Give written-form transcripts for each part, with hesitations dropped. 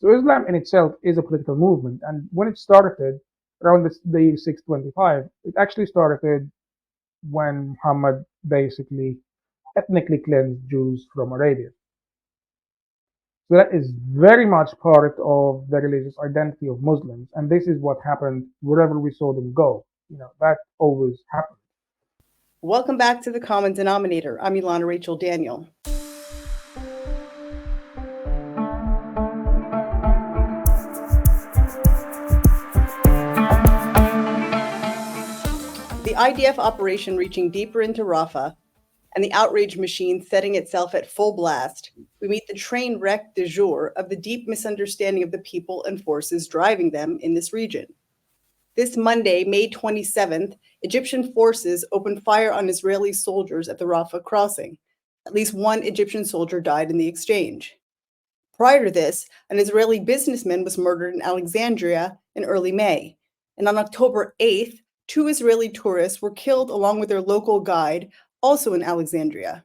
So Islam in itself is a political movement, and when it started around the year 625, it actually started when Muhammad basically ethnically cleansed Jews from Arabia. So that is very much part of the religious identity of Muslims, and this is what happened wherever we saw them go. That always happened. Welcome back to the Common Denominator. I'm Ilana Rachel Daniel. The IDF operation reaching deeper into Rafah and the outrage machine setting itself at full blast, we meet the train wreck du jour of the deep misunderstanding of the people and forces driving them in this region. This Monday, May 27th, Egyptian forces opened fire on Israeli soldiers at the Rafah Crossing. At least one Egyptian soldier died in the exchange. Prior to this, an Israeli businessman was murdered in Alexandria in early May. And on October 8th, 2 Israeli tourists were killed along with their local guide, also in Alexandria.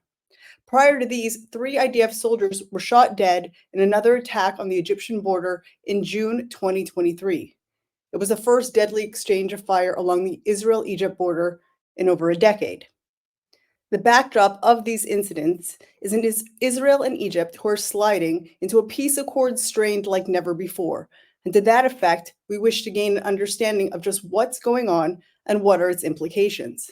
Prior to these, 3 IDF soldiers were shot dead in another attack on the Egyptian border in June 2023. It was the first deadly exchange of fire along the Israel-Egypt border in over a decade. The backdrop of these incidents is Israel and Egypt, who are sliding into a peace accord strained like never before. And to that effect, we wish to gain an understanding of just what's going on and what are its implications.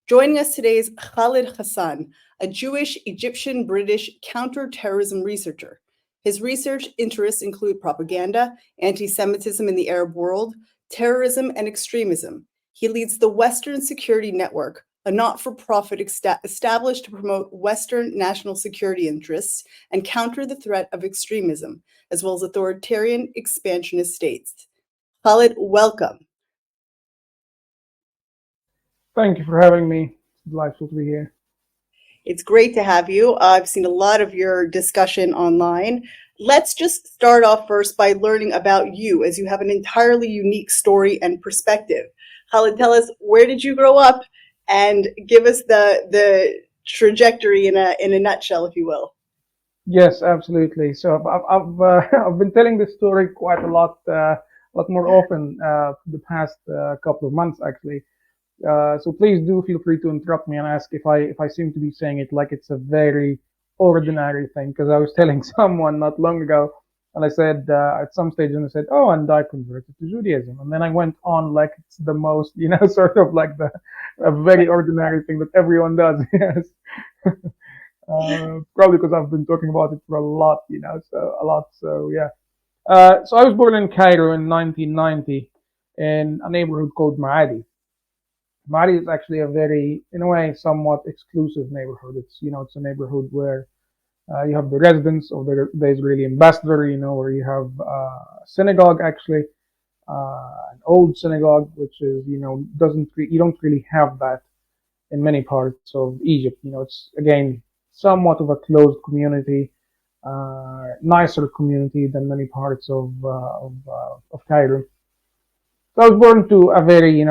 Joining us today is Khaled Hassan, a Jewish Egyptian-British counterterrorism researcher. His research interests include propaganda, anti-Semitism in the Arab world, terrorism, and extremism. He leads the Western Security Network, a not-for-profit established to promote Western national security interests and counter the threat of extremism, as well as authoritarian expansionist states. Khaled, welcome. Thank you for having me. It's delightful to be here. It's great to have you. I've seen a lot of your discussion online. Let's just start off first by learning about you, as you have an entirely unique story and perspective. Khaled, tell us, where did you grow up, and give us the trajectory in a nutshell, if you will. Yes, absolutely. So I've been telling this story quite a lot more often the past couple of months actually. So please do feel free to interrupt me and ask if I seem to be saying it like it's a very ordinary thing. Because I was telling someone not long ago, and I said at some stage, and I said, "Oh, and I converted to Judaism," and then I went on like it's the most, sort of like a very ordinary thing that everyone does. Yes. Probably because I've been talking about it for a lot, so a lot. So yeah. So I was born in Cairo in 1990 in a neighborhood called Maadi. Maadi is actually a very, in a way, somewhat exclusive neighborhood. It's a neighborhood where you have the residence of the Israeli ambassador, where you have a synagogue actually, an old synagogue, which is, you don't really have that in many parts of Egypt. It's again somewhat of a closed community, nicer community than many parts of Cairo. So I was born to a very,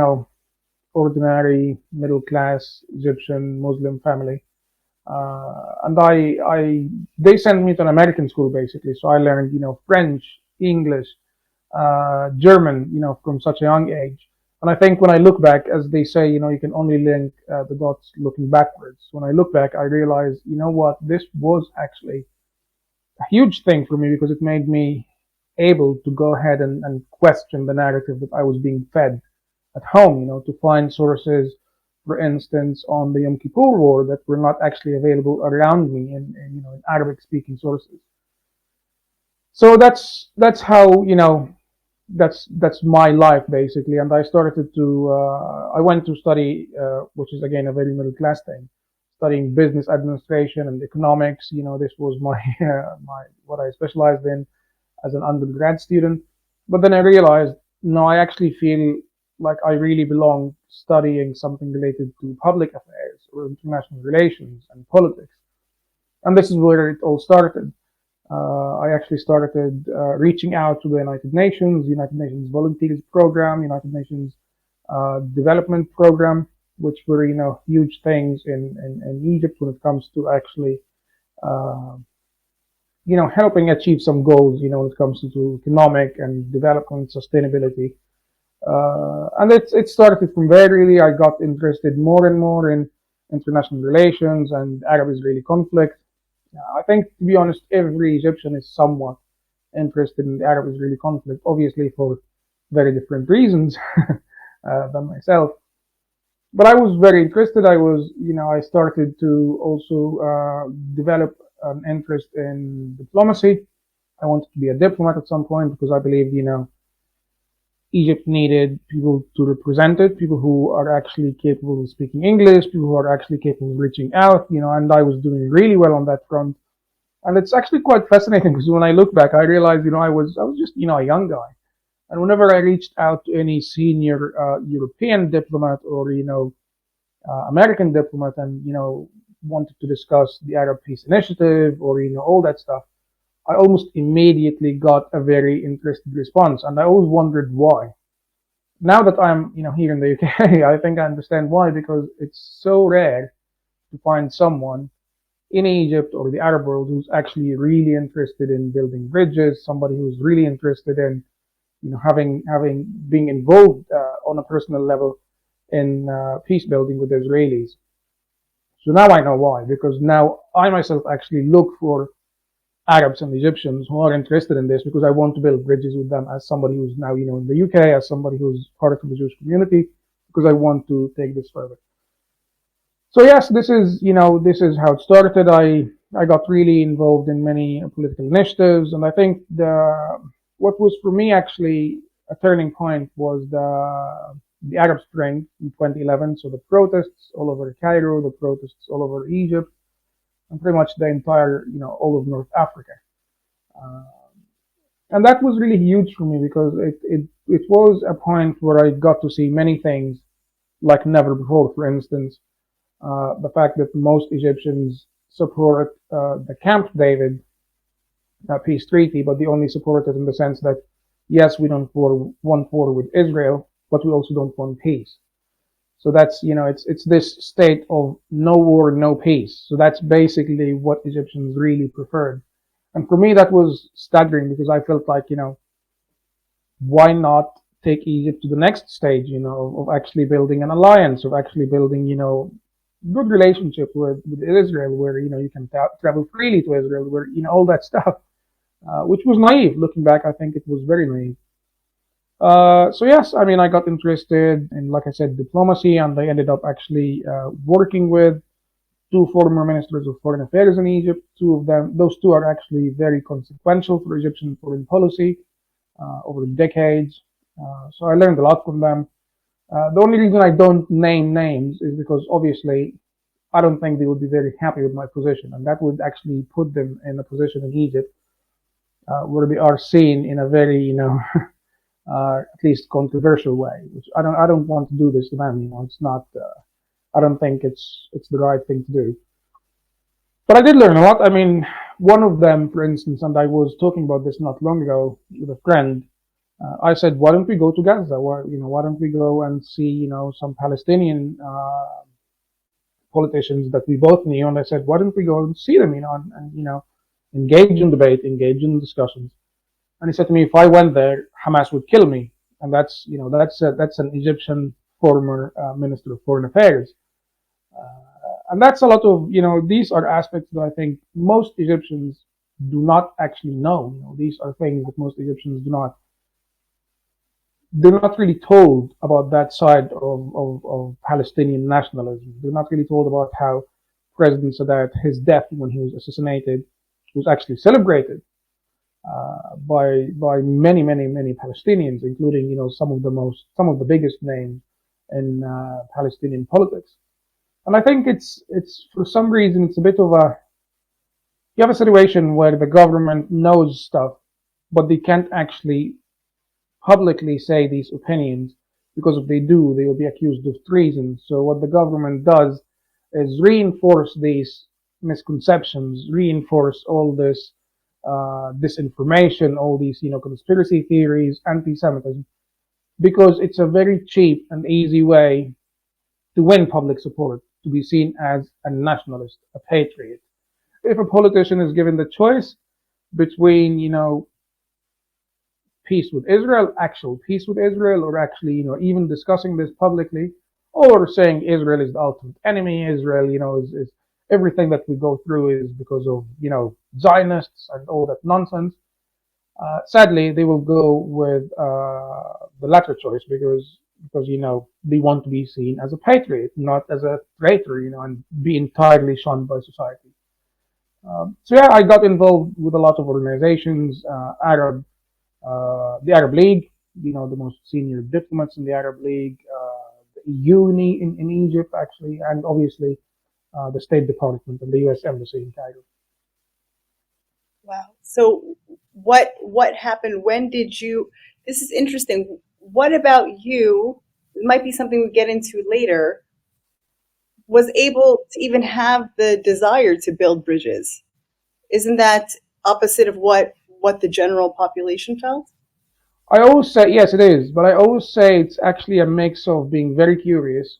ordinary middle class Egyptian Muslim family. And they sent me to an American school basically. So I learned, French, English, German, from such a young age. And I think when I look back, as they say, you can only link the dots looking backwards. When I look back, I realize, what, this was actually a huge thing for me because it made me able to go ahead and question the narrative that I was being fed at home, to find sources, for instance, on the Yom Kippur War that were not actually available around me in Arabic speaking sources. So that's how, that's my life basically. And I went to study, which is again a very middle class thing, studying business administration and economics. This was my, my, what I specialized in as an undergrad student. But then I realized, no, I actually feel like I really belong studying something related to public affairs or international relations and politics. And this is where it all started. I actually started reaching out to the United Nations Volunteers Program, United Nations Development Program, which were, huge things in Egypt when it comes to actually uh, helping achieve some goals, when it comes to economic and development sustainability. And it started from there, really. I got interested more and more in international relations and Arab-Israeli conflict. I think, to be honest, every Egyptian is somewhat interested in the Arab-Israeli conflict, obviously for very different reasons than myself. But I was very interested. I started to also develop an interest in diplomacy. I wanted to be a diplomat at some point because I believed, Egypt needed people to represent it, people who are actually capable of speaking English, people who are actually capable of reaching out, and I was doing really well on that front. And it's actually quite fascinating because when I look back, I realized, I was just, a young guy. And whenever I reached out to any senior European diplomat or, American diplomat and, wanted to discuss the Arab Peace Initiative or, all that stuff, I almost immediately got a very interested response. And I always wondered why. Now that I'm, here in the UK, I think I understand why, because it's so rare to find someone in Egypt or the Arab world who's actually really interested in building bridges, somebody who's really interested in, having being involved on a personal level in peace building with the Israelis. So now I know why, because now I myself actually look for Arabs and Egyptians who are interested in this because I want to build bridges with them as somebody who's now, in the UK, as somebody who's part of the Jewish community, because I want to take this further. So yes, this is how it started. I got really involved in many political initiatives, and I think what was for me actually a turning point was the Arab Spring in 2011. So the protests all over Cairo, the protests all over Egypt, and pretty much the entire, all of North Africa. Uh, and that was really huge for me because it was a point where I got to see many things like never before. For instance, the fact that most Egyptians support the Camp David peace treaty, but they only support it in the sense that, yes, we don't want war with Israel, but we also don't want peace. So that's, it's this state of no war, no peace. So that's basically what Egyptians really preferred. And for me, that was staggering because I felt like, why not take Egypt to the next stage, of actually building an alliance, of actually building, good relationship with Israel, where you can travel freely to Israel, where all that stuff, which was naive. Looking back, I think it was very naive. So yes, I mean, I got interested in, like I said, diplomacy, and I ended up actually working with two former ministers of foreign affairs in Egypt. Two of them, those two are actually very consequential for Egyptian foreign policy over decades. So I learned a lot from them. The only reason I don't name names is because obviously I don't think they would be very happy with my position, and that would actually put them in a position in Egypt where they are seen in a very, at least controversial way. Which I don't want to do this to them. It's not. I don't think it's the right thing to do. But I did learn a lot. I mean, one of them, for instance, and I was talking about this not long ago with a friend. I said, why don't we go to Gaza? Why don't we go and see, some Palestinian politicians that we both knew? And I said, why don't we go and see them, and engage in debate, engage in discussions. And he said to me, if I went there, Hamas would kill me. And that's an Egyptian former minister of foreign affairs. And that's a lot of, these are aspects that I think most Egyptians do not actually know. These are things that most Egyptians they're not really told about that side of Palestinian nationalism. They're not really told about how President Sadat, his death when he was assassinated, was actually celebrated by many Palestinians, including some of the biggest names in Palestinian politics. And I think it's for some reason it's a bit of a you have a situation where the government knows stuff, but they can't actually publicly say these opinions because if they do, they will be accused of treason. So what the government does is reinforce these misconceptions, reinforce all this disinformation, all these conspiracy theories, anti-Semitism, because it's a very cheap and easy way to win public support, to be seen as a nationalist, a patriot. If a politician is given the choice, between, peace with Israel, actual peace with Israel, or actually, even discussing this publicly, or saying Israel is the ultimate enemy. Israel, is everything that we go through is because of, Zionists and all that nonsense. Sadly, they will go with the latter choice because they want to be seen as a patriot, not as a traitor, and be entirely shunned by society. So yeah, I got involved with a lot of organizations, the Arab League, the most senior diplomats in the Arab League, the uni in Egypt actually, and obviously the State Department and the U.S. Embassy in Cairo. Wow. So what happened? When did you? This is interesting. What about you? It might be something we get into later. Was able to even have the desire to build bridges? Isn't that opposite of what the general population felt? I always say yes, it is, but I always say it's actually a mix of being very curious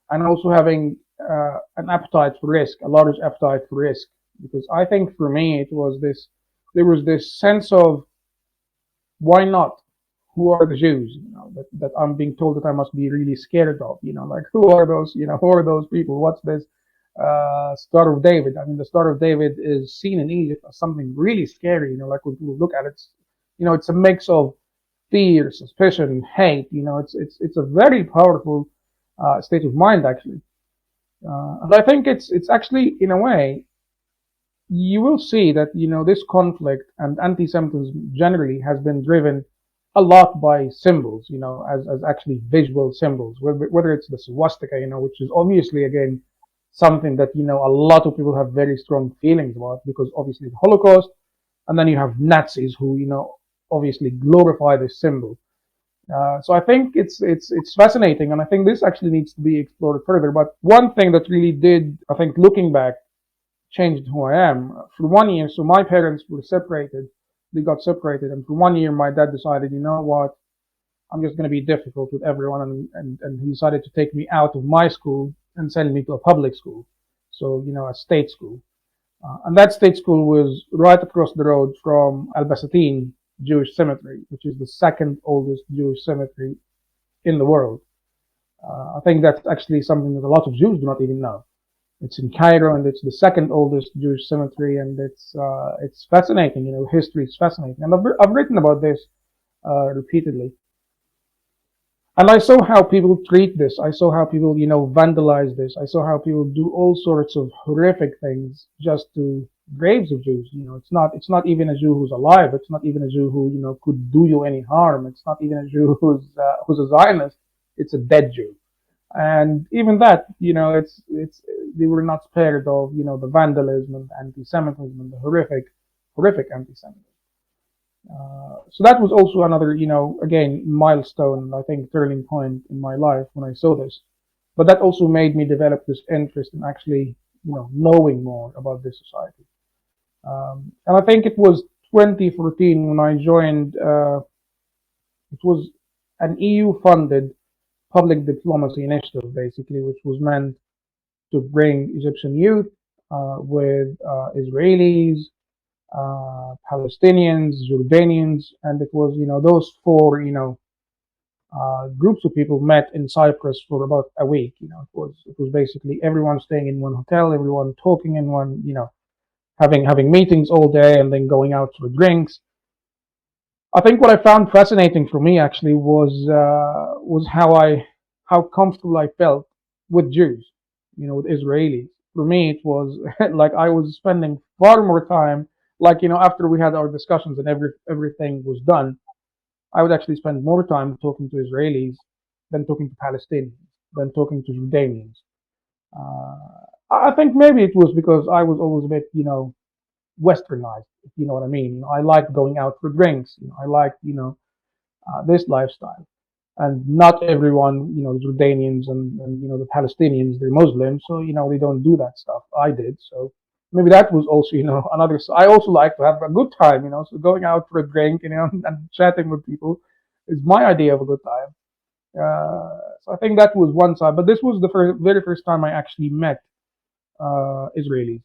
and also having an appetite for risk, a large appetite for risk. Because I think for me it was this, there was this sense of why not? Who are the Jews? That I'm being told that I must be really scared of. Like who are those? Who are those people? What's this Star of David? I mean, the Star of David is seen in Egypt as something really scary. Like when people look at it, it's a mix of fear, suspicion, hate. It's a very powerful state of mind actually. And I think it's actually in a way you will see that this conflict and anti-Semitism generally has been driven a lot by symbols, as actually visual symbols, whether it's the swastika, which is obviously again something that a lot of people have very strong feelings about because obviously the Holocaust, and then you have Nazis who obviously glorify this symbol. So I think it's fascinating, and I think this actually needs to be explored further. But one thing that really did, I think, looking back, changed who I am. For 1 year, so my parents were separated. They got separated, and for 1 year, my dad decided, you know what, I'm just going to be difficult with everyone, and he decided to take me out of my school and send me to a public school, so a state school. And that state school was right across the road from Al Basatin Jewish Cemetery, which is the second oldest Jewish cemetery in the world. I think that's actually something that a lot of Jews do not even know. It's in Cairo, and it's the second oldest Jewish cemetery, and it's fascinating. History is fascinating, and I've written about this repeatedly. And I saw how people treat this. I saw how people, vandalize this. I saw how people do all sorts of horrific things just to graves of Jews. It's not even a Jew who's alive. It's not even a Jew who, could do you any harm. It's not even a Jew who's a Zionist. It's a dead Jew. And even that, it's they were not spared of, the vandalism and the anti-Semitism and the horrific anti-Semitism. So that was also another, again, milestone, I think, turning point in my life when I saw this. But that also made me develop this interest in actually, knowing more about this society. And I think it was 2014 when I joined. It was an EU-funded public diplomacy initiative, basically, which was meant to bring Egyptian youth with Israelis, Palestinians, Jordanians, and it was those four groups of people met in Cyprus for about a week. It was basically everyone staying in one hotel, everyone talking in one, having meetings all day, and then going out for drinks. I think what I found fascinating for me actually was how comfortable I felt with Jews, with Israelis. For me, it was like I was spending far more time, like after we had our discussions and everything was done, I would actually spend more time talking to Israelis than talking to Palestinians, than talking to Jordanians. I think maybe it was because I was always a bit, westernized, if you know what I mean. I liked going out for drinks. I liked, this lifestyle. And not everyone, the Jordanians and the Palestinians, they're Muslims, so they don't do that stuff. I did, so maybe that was also another. I also like to have a good time, So going out for a drink, and chatting with people is my idea of a good time. So I think that was one side, but this was the very first time I actually met Israelis.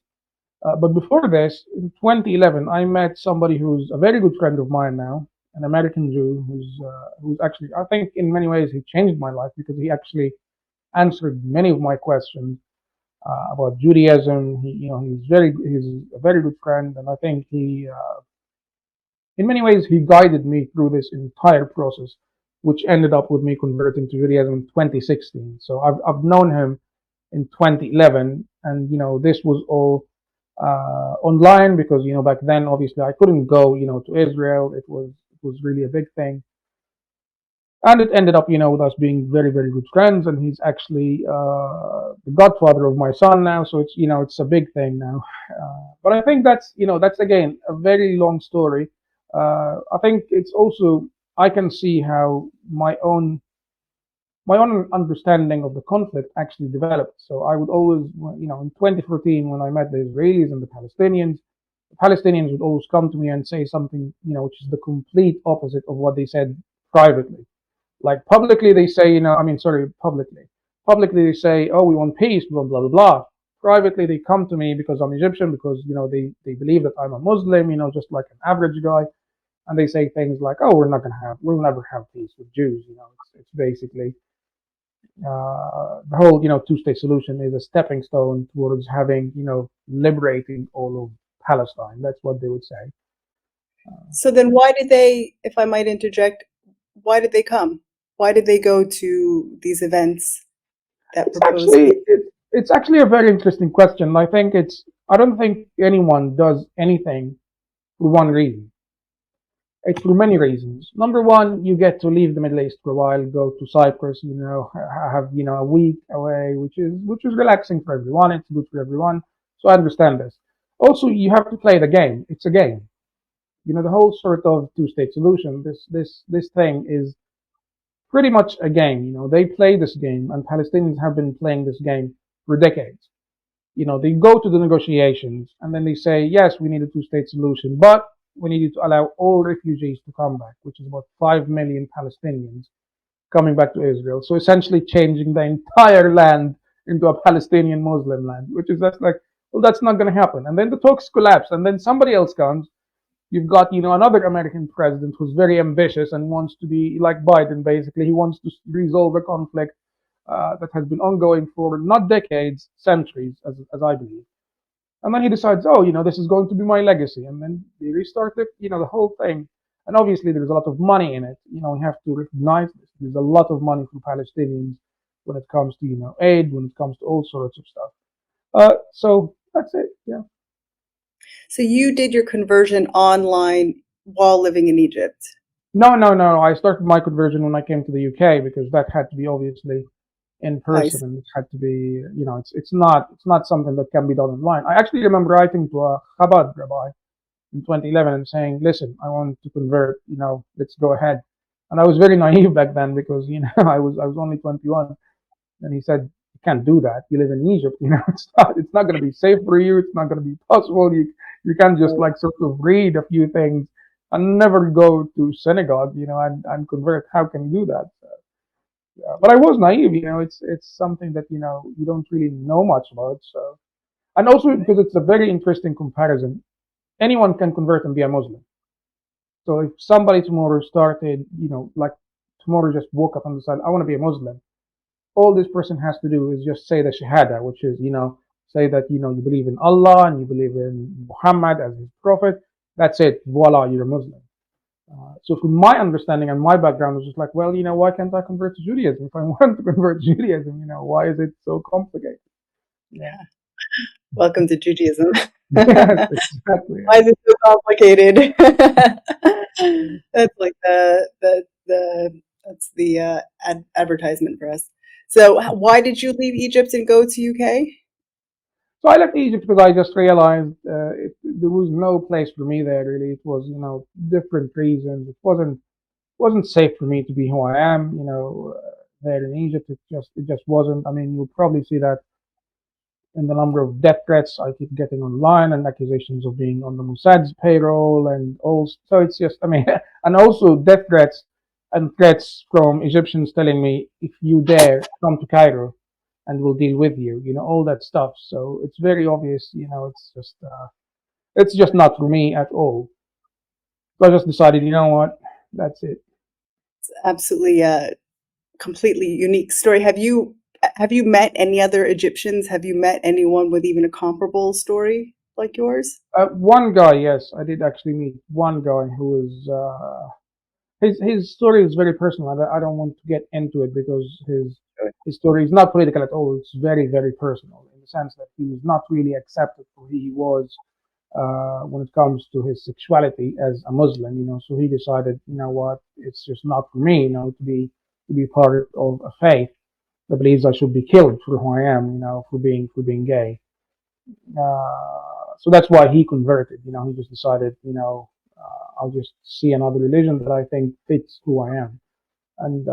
But before this, in 2011, I met somebody who's a very good friend of mine now, an American Jew who's actually, I think, in many ways, he changed my life because he actually answered many of my questions about Judaism. He's a very good friend, and I think in many ways, he guided me through this entire process, which ended up with me converting to Judaism in 2016. So I've known him in 2011, and this was all online because back then obviously I couldn't go to Israel. It was really a big thing, and it ended up with us being very very good friends, and he's actually the godfather of my son now. So it's a big thing now. But I think that's again a very long story. I think it's also I can see how my own understanding of the conflict actually developed. So I would always, in 2014, when I met the Israelis and the Palestinians would always come to me and say something, which is the complete opposite of what they said privately. Like publicly, they say, publicly they say, oh, we want peace, blah blah blah blah. Privately, they come to me because I'm Egyptian, because they believe that I'm a Muslim, just like an average guy, and they say things like, oh, we'll never have peace with Jews. It's basically the whole two-state solution is a stepping stone towards having liberating all of Palestine. That's what they would say. So then why did they, if I might interject, why did they come? Why did they go to these events that It's proposed actually peace? it's actually a very interesting question. I don't think anyone does anything for one reason. It's for many reasons. Number one, you get to leave the Middle East for a while, go to Cyprus, have a week away, which is relaxing for everyone. It's good for everyone. So I understand this. Also, you have to play the game. It's a game. The whole sort of two-state solution. This thing is pretty much a game. They play this game, and Palestinians have been playing this game for decades. They go to the negotiations and then they say, yes, we need a two-state solution, but we need you to allow all refugees to come back, which is about 5 million Palestinians coming back to Israel. So essentially changing the entire land into a Palestinian Muslim land, which is that's like, well, that's not going to happen. And then the talks collapse, and then somebody else comes. You've got, another American president who's very ambitious and wants to be like Biden, basically. He wants to resolve a conflict that has been ongoing for not decades, centuries, as I believe. And then he decides, oh, this is going to be my legacy. And then they restart the whole thing. And obviously, there's a lot of money in it. We have to recognize this. There's a lot of money for Palestinians when it comes to, aid, when it comes to all sorts of stuff. So that's it. Yeah. So you did your conversion online while living in Egypt. No, no, no. I started my conversion when I came to the UK because that had to be obviously in I person, and it had to be, it's not something that can be done online. I actually remember writing to a Chabad rabbi in 2011 and saying, listen, I want to convert, let's go ahead. And I was very naive back then because I was only 21, and he said, you can't do that. You live in Egypt, it's not going to be safe for you. It's not going to be possible. You can't just like sort of read a few things and never go to synagogue, and convert. How can you do that? Yeah, but I was naive. It's something that you don't really know much about. So, and also because it's a very interesting comparison. Anyone can convert and be a Muslim. So if somebody tomorrow started, like tomorrow just woke up and decided I want to be a Muslim, all this person has to do is just say the Shahada, which is say that you believe in Allah and you believe in Muhammad as his prophet. That's it. Voila, you're a Muslim. So from my understanding and my background was just like, well, why can't I convert to Judaism? If I want to convert to Judaism, why is it so complicated? Yeah. Welcome to Judaism. Yes, exactly. Why is it so complicated? That's like the advertisement for us. So why did you leave Egypt and go to UK? So I left Egypt because I just realized there was no place for me there. Really, it was different reasons. It wasn't safe for me to be who I am. There in Egypt, it just wasn't. I mean, you'll probably see that in the number of death threats I keep getting online and accusations of being on the Mossad's payroll and all. So it's just, I mean, and also death threats and threats from Egyptians telling me, if you dare come to Cairo, and we'll deal with you, all that stuff. So it's very obvious, it's just not for me at all. So I just decided, you know what, that's it. Absolutely a completely unique story. Have you met any other Egyptians? Have you met anyone with even a comparable story like yours? One guy, yes, I did actually meet one guy who was his story is very personal. I don't want to get into it because his story is not political at all. It's very, very personal in the sense that he was not really accepted for who he was when it comes to his sexuality as a Muslim. So he decided, you know what, it's just not for me, to be part of a faith that believes I should be killed for who I am, for being gay. So that's why he converted. He just decided, I'll just see another religion that I think fits who I am. And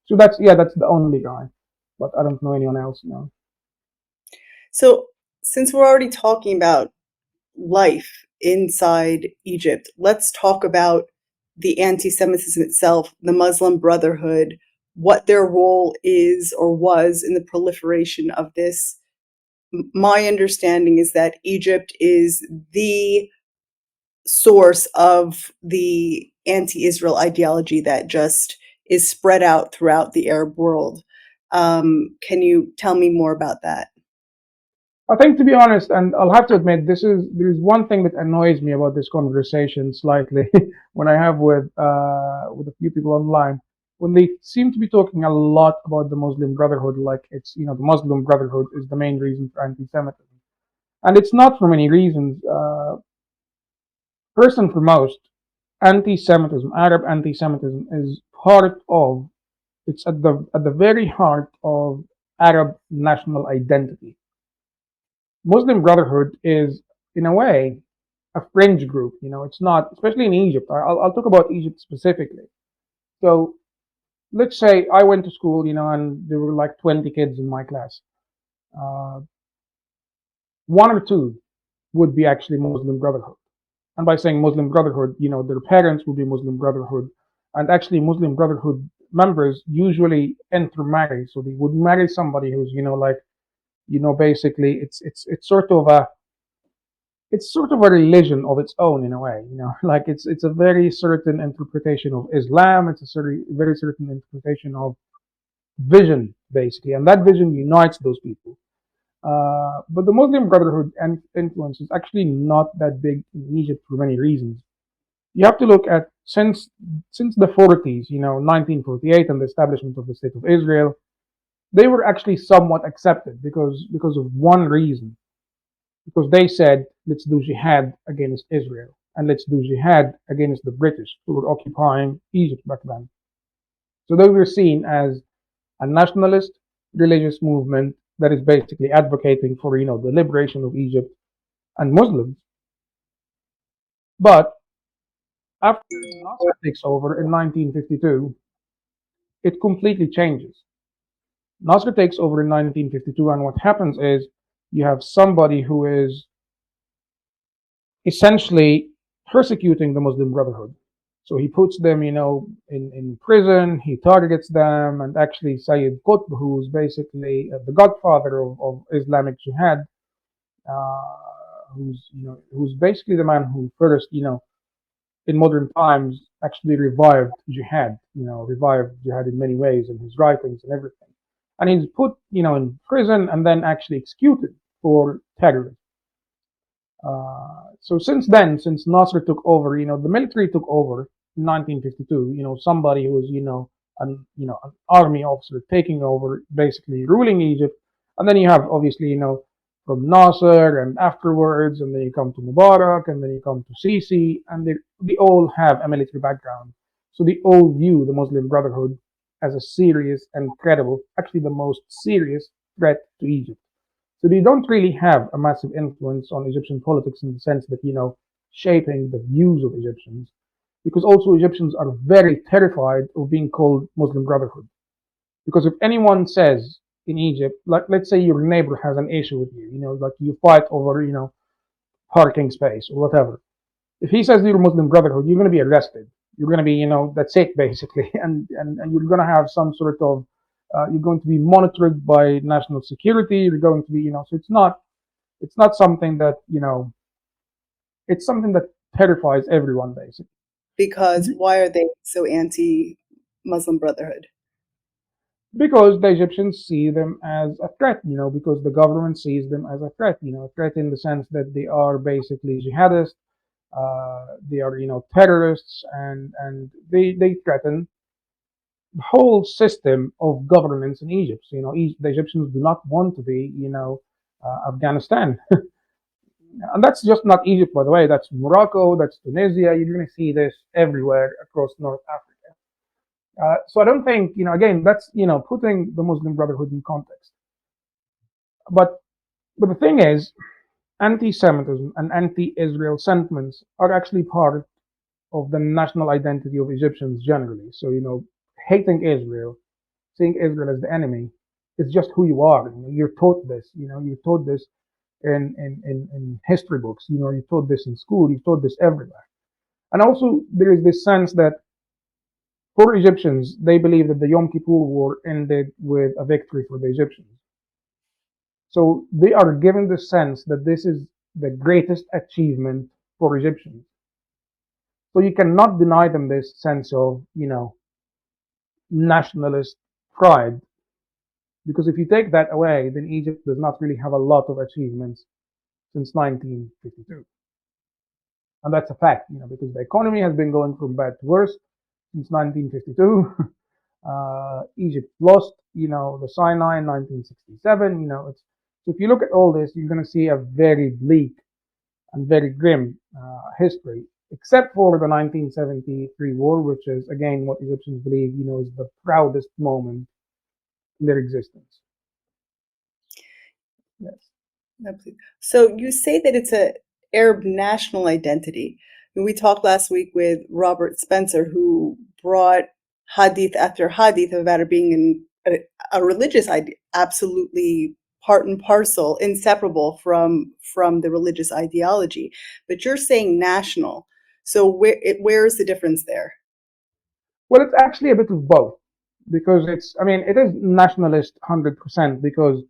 so that's the only guy. But I don't know anyone else. So, since we're already talking about life inside Egypt, let's talk about the anti Semitism itself, the Muslim Brotherhood, what their role is or was in the proliferation of this. My understanding is that Egypt is the source of the anti Israel ideology that just is spread out throughout the Arab world. Can you tell me more about that? I think, to be honest, and I'll have to admit, there's one thing that annoys me about this conversation slightly when I have with a few people online, when they seem to be talking a lot about the Muslim Brotherhood, like it's the Muslim Brotherhood is the main reason for anti-Semitism, and it's not for many reasons. First and foremost, anti-Semitism, Arab anti-Semitism, is part of. It's at the very heart of Arab national identity. Muslim Brotherhood is, in a way, a fringe group. It's not, especially in Egypt. I'll talk about Egypt specifically. So let's say I went to school, and there were like 20 kids in my class. Uh, one or two would be actually Muslim Brotherhood. And by saying Muslim Brotherhood, their parents would be Muslim Brotherhood. And actually, Muslim Brotherhood members usually intermarry. So they would marry somebody who's, basically it's sort of a religion of its own in a way, like it's a very certain interpretation of Islam. It's a very certain interpretation of vision, basically, and that vision unites those people. But the Muslim Brotherhood and influence is actually not that big in Egypt for many reasons. You have to look at since the 40s, 1948, and the establishment of the State of Israel, they were actually somewhat accepted because of one reason, because they said, let's do jihad against Israel and let's do jihad against the British who were occupying Egypt back then. So they were seen as a nationalist religious movement that is basically advocating for the liberation of Egypt and Muslims. But after Nasser takes over in 1952, it completely changes. Nasser takes over in 1952, and what happens is you have somebody who is essentially persecuting the Muslim Brotherhood. So he puts them, in prison. He targets them, and actually Sayyid Qutb, who's basically the godfather of Islamic Jihad, who's basically the man who first, in modern times, actually revived jihad in many ways in his writings and everything. And he's put, in prison and then actually executed for terrorism. So since then, since Nasser took over, the military took over in 1952. Somebody who was, an army officer taking over, basically ruling Egypt, and then you have obviously, from Nasser and afterwards, and then you come to Mubarak, and then you come to Sisi, and they all have a military background. So they all view the Muslim Brotherhood as a serious and credible, actually the most serious threat to Egypt. So they don't really have a massive influence on Egyptian politics in the sense that, shaping the views of Egyptians, because also Egyptians are very terrified of being called Muslim Brotherhood. Because if anyone says in Egypt, like let's say your neighbor has an issue with you, like you fight over, parking space or whatever. If he says you're Muslim Brotherhood, you're going to be arrested. You're going to be, that's it basically, and you're going to have some sort of You're going to be monitored by national security. You're going to be, so it's not something that, it's something that terrifies everyone basically. Because why are they so anti-Muslim Brotherhood? Because the Egyptians see them as a threat, because the government sees them as a threat, a threat in the sense that they are basically jihadists, they are, terrorists, and they threaten the whole system of governance in Egypt. So, the Egyptians do not want to be, Afghanistan. And that's just not Egypt, by the way. That's Morocco, that's Tunisia. You're going to see this everywhere across North Africa. So I don't think, again, that's, putting the Muslim Brotherhood in context. But the thing is, anti-Semitism and anti-Israel sentiments are actually part of the national identity of Egyptians generally. So, hating Israel, seeing Israel as the enemy, is just who you are. You're taught this. You're taught this in history books. You're taught this in school. You're taught this everywhere. And also, there is this sense that for Egyptians, they believe that the Yom Kippur War ended with a victory for the Egyptians. So they are given the sense that this is the greatest achievement for Egyptians. So you cannot deny them this sense of, nationalist pride. Because if you take that away, then Egypt does not really have a lot of achievements since 1952. And that's a fact, because the economy has been going from bad to worse since 1952. Egypt lost, the Sinai in 1967. So if you look at all this, you're going to see a very bleak and very grim history, except for the 1973 war, which is again what Egyptians believe, is the proudest moment in their existence. Yes. So you say that it's a Arab national identity. We talked last week with Robert Spencer, who brought hadith after hadith about it being a religious idea, absolutely part and parcel, inseparable from the religious ideology. But you're saying national. So where is the difference there? Well, it's actually a bit of both, because it is nationalist 100%, because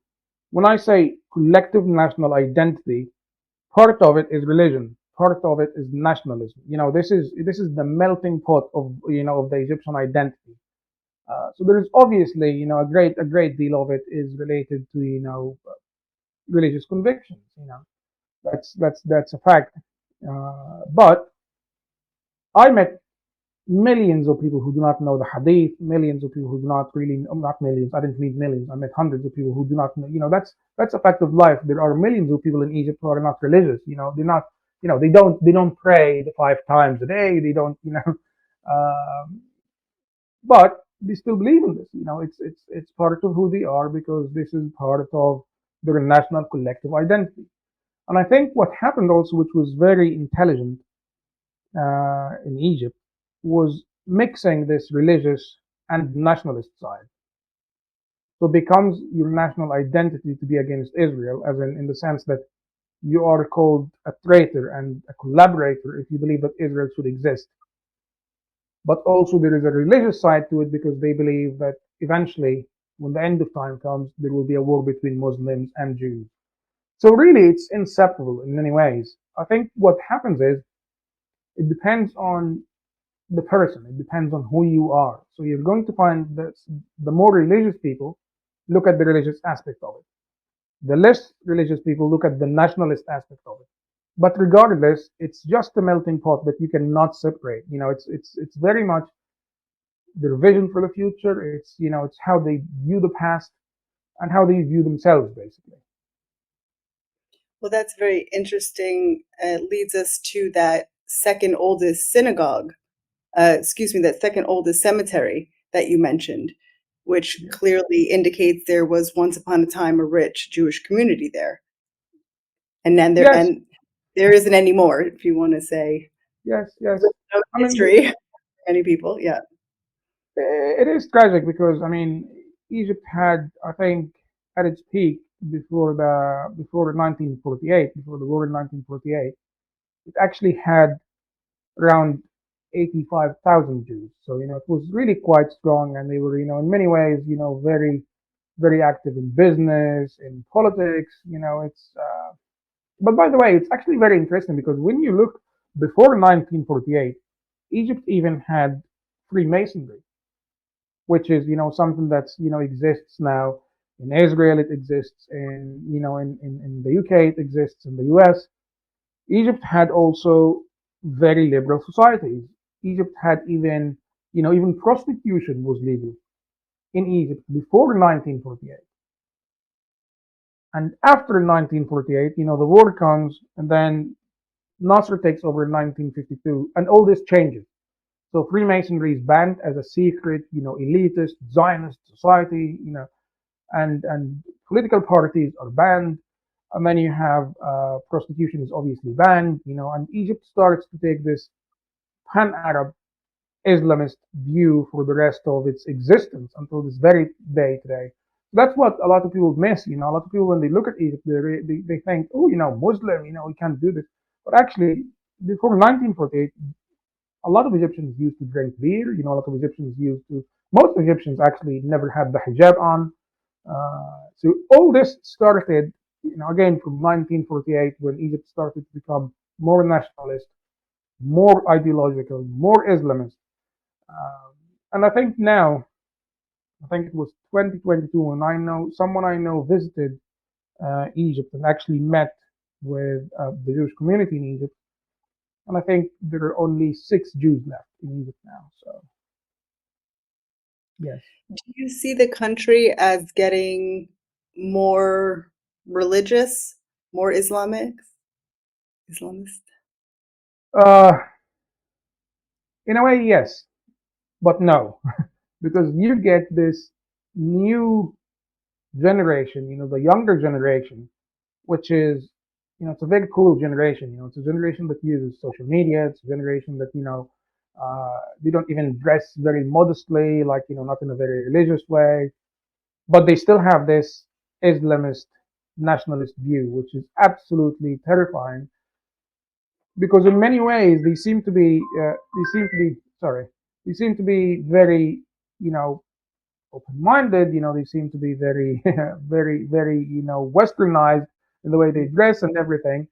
when I say collective national identity, part of it is religion, part of it is nationalism. This is the melting pot of of the Egyptian identity. So there is obviously a great deal of it is related to religious convictions. That's a fact. But I met millions of people who do not know the hadith, millions of people who do not really, not millions, I didn't meet millions, I met hundreds of people who do not know, that's a fact of life. There are millions of people in Egypt who are not religious, they're not, they don't pray the 5 times a day, they don't, but they still believe in this, it's part of who they are, because this is part of their national collective identity. And I think what happened also, which was very intelligent in Egypt, was mixing this religious and nationalist side. So it becomes your national identity to be against Israel, as in the sense that you are called a traitor and a collaborator if you believe that Israel should exist. But also there is a religious side to it, because they believe that eventually, when the end of time comes, there will be a war between Muslims and Jews. So really, it's inseparable in many ways. I think what happens is it depends on the person. It depends on who you are. So you're going to find that the more religious people look at the religious aspect of it. The less religious people look at the nationalist aspect of it. But regardless, it's just a melting pot that you cannot separate. It's very much their vision for the future. It's how they view the past and how they view themselves, basically. Well, that's very interesting. It leads us to that second oldest synagogue, that second oldest cemetery that you mentioned, which Yeah. clearly indicates there was once upon a time a rich Jewish community there. And then Yes, there isn't anymore, if you want to say yes, yes. I mean, history. Many people, yeah. it is tragic, because Egypt had, I think, at its peak before 1948, before the war in 1948, it actually had around 85,000 Jews. So, it was really quite strong, and they were, in many ways, very, very active in business, in politics. But by the way, it's actually very interesting because when you look before 1948, Egypt even had Freemasonry, which is, something that's, exists now in Israel, it exists in the UK, it exists in the US. Egypt had also very liberal societies. Egypt had even prostitution was legal in Egypt before 1948. And after 1948, the war comes, and then Nasser takes over in 1952, and all this changes. So Freemasonry is banned as a secret, elitist Zionist society, and political parties are banned. And then you have prostitution is obviously banned, and Egypt starts to take this pan-Arab Islamist view for the rest of its existence until this very day today. That's what a lot of people miss. A lot of people when they look at Egypt, they think, oh, Muslim, we can't do this. But actually, before 1948, a lot of Egyptians used to drink beer. A lot of Egyptians used to. Most Egyptians actually never had the hijab on. So all this started, again from 1948 when Egypt started to become more nationalist, more ideological, more Islamist. And I think now, I think it was 2022, and someone I know visited Egypt and actually met with the Jewish community in Egypt. And I think there are only 6 Jews left in Egypt now. So, yes. Do you see the country as getting more religious, more Islamist? Uh, in a way, yes, but no, because you get this new generation, the younger generation, which is, it's a very cool generation. It's a generation that uses social media. It's a generation that, they don't even dress very modestly, like, not in a very religious way, but they still have this Islamist nationalist view, which is absolutely terrifying because in many ways they seem to be very, you know, open-minded. They seem to be very, very, very, westernized in the way they dress and everything.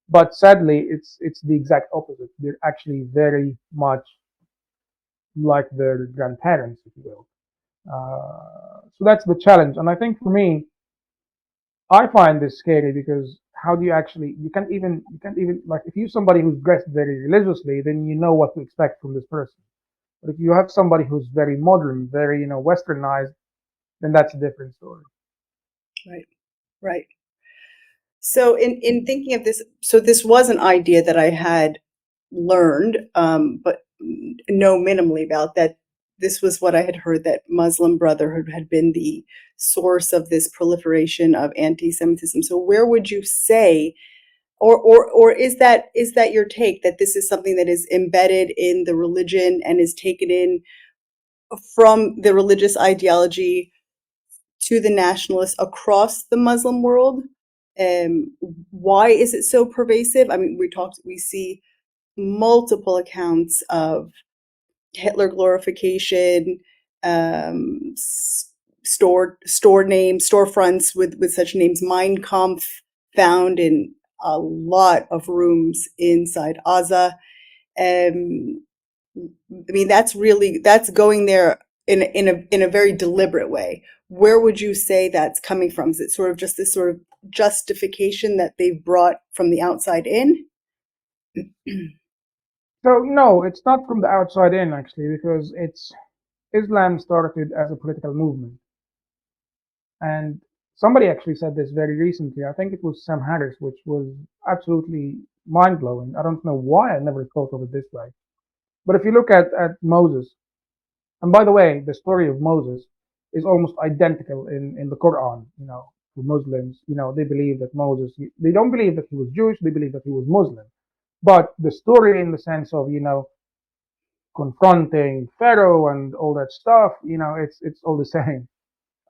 But sadly, it's the exact opposite. They're actually very much like their grandparents, if you will. So that's the challenge. And I think for me, I find this scary because how do you actually you can't even like if you're somebody who's dressed very religiously, then you know what to expect from this person. But if you have somebody who's very modern, very westernized, then that's a different story. Right, right. So in thinking of this, so this was an idea that I had learned, but know minimally about that. This was what I had heard that Muslim Brotherhood had been the source of this proliferation of anti-Semitism. So where would you say, or is that your take that this is something that is embedded in the religion and is taken in from the religious ideology to the nationalists across the Muslim world? Why is it so pervasive? I mean, we see multiple accounts of Hitler glorification, store names, storefronts with such names, Mein Kampf, found in a lot of rooms inside Gaza. I mean, that's going there in a very deliberate way. Where would you say that's coming from? Is it sort of just this sort of justification that they've brought from the outside in? So no, it's not from the outside in actually, because it's Islam started as a political movement, and somebody actually said this very recently. I think it was Sam Harris, which was absolutely mind blowing. I don't know why I never thought of it this way. But if you look at Moses, and by the way, the story of Moses is almost identical in the Quran. For Muslims, they believe that Moses, they don't believe that he was Jewish, they believe that he was Muslim. But the story in the sense of, confronting Pharaoh and all that stuff, it's all the same.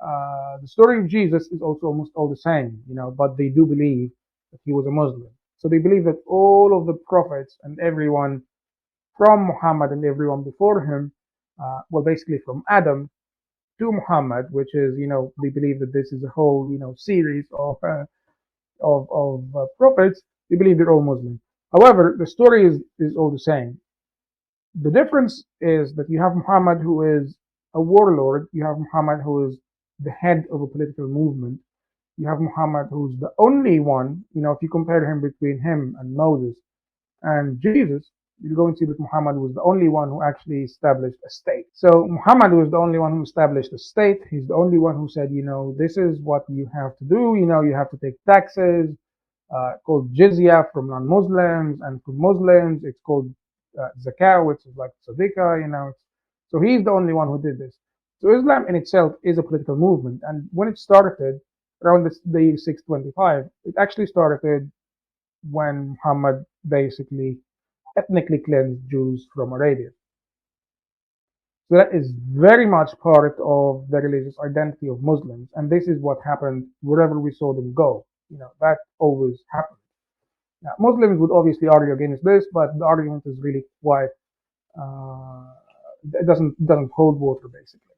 The story of Jesus is also almost all the same, but they do believe that he was a Muslim. So they believe that all of the prophets and everyone from Muhammad and everyone before him, well, basically from Adam to Muhammad, which is, they believe that this is a whole, series of prophets. They believe they're all Muslim. However, the story is all the same. The difference is that you have Muhammad, who is a warlord. You have Muhammad, who is the head of a political movement. You have Muhammad, who's the only one, if you compare him between him and Moses and Jesus, you're going to see that Muhammad was the only one who actually established a state. So Muhammad was the only one who established a state. He's the only one who said, this is what you have to do. You have to take taxes, called jizya from non-Muslims, and for Muslims it's called zakah, which is like sadaqah. So he's the only one who did this. So Islam in itself is a political movement, and when it started around the year 625, it actually started when Muhammad basically ethnically cleansed Jews from Arabia. So that is very much part of the religious identity of Muslims, and this is what happened wherever we saw them go. That always happened. Now, Muslims would obviously argue against this, but the argument is really quite it doesn't hold water basically.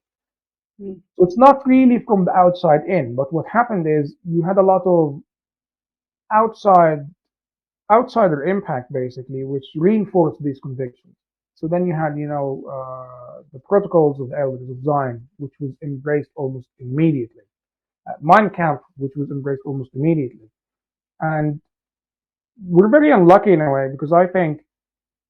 So it's not really from the outside in, but what happened is you had a lot of outsider impact basically, which reinforced these convictions. So then you had, the protocols of the elders of Zion, which was embraced almost immediately. Mein Kampf, which was embraced almost immediately. And we're very unlucky in a way, because I think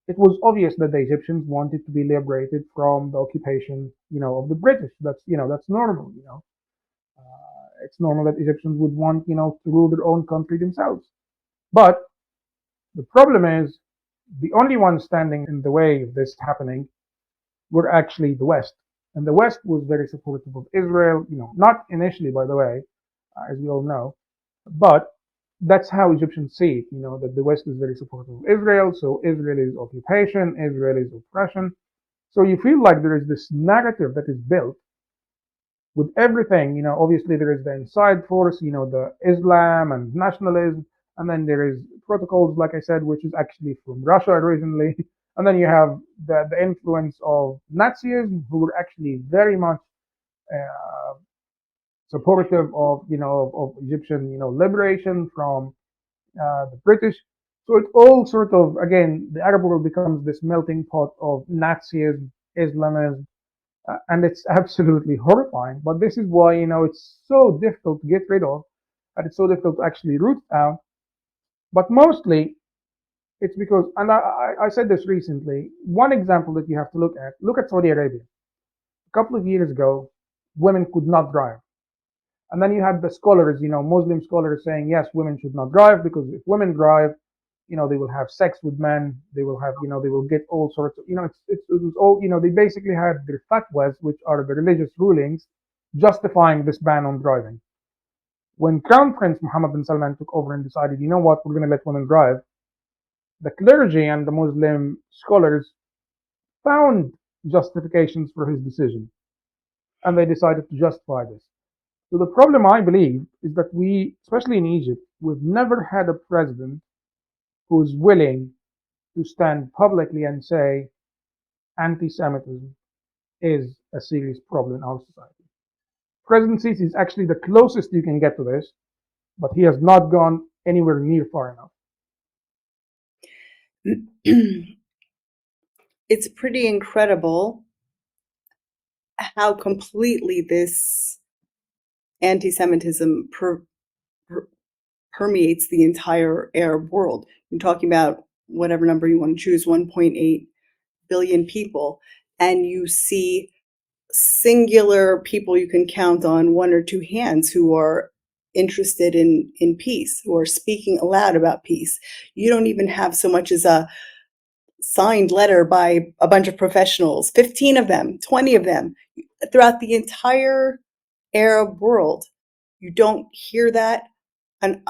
it was obvious that the Egyptians wanted to be liberated from the occupation, of the British. That's normal. It's normal that Egyptians would want, to rule their own country themselves. But the problem is, the only ones standing in the way of this happening were actually the West. And the West was very supportive of Israel, not initially, by the way, as we all know, but that's how Egyptians see it, that the West is very supportive of Israel, so Israel is occupation, Israel is oppression. So you feel like there is this narrative that is built with everything, obviously there is the inside force, the Islam and nationalism, and then there is protocols, like I said, which is actually from Russia originally. And then you have the influence of Nazism, who were actually very much supportive of Egyptian, liberation from the British. So it all sort of, again, the Arab world becomes this melting pot of Nazism, Islamism, and it's absolutely horrifying. But this is why, it's so difficult to get rid of, and it's so difficult to actually root out. But mostly, it's because, and I said this recently, one example that you have to look at Saudi Arabia. A couple of years ago, women could not drive. And then you had the scholars, Muslim scholars saying, yes, women should not drive, because if women drive, they will have sex with men, they will have, they will get all sorts of, it was all, they basically had their fatwas, which are the religious rulings, justifying this ban on driving. When Crown Prince Mohammed bin Salman took over and decided, you know what, we're going to let women drive, the clergy and the Muslim scholars found justifications for his decision, and they decided to justify this. So the problem, I believe, is that we, especially in Egypt, we've never had a president who's willing to stand publicly and say anti-Semitism is a serious problem in our society. President Sisi is actually the closest you can get to this, but he has not gone anywhere near far enough. It's pretty incredible how completely this anti-Semitism permeates the entire Arab world. You're talking about whatever number you want to choose, 1.8 billion people, and you see singular people you can count on one or two hands who are interested in peace, who are speaking aloud about peace. You don't even have so much as a signed letter by a bunch of professionals, 15 of them, 20 of them, throughout the entire Arab world. You don't hear that an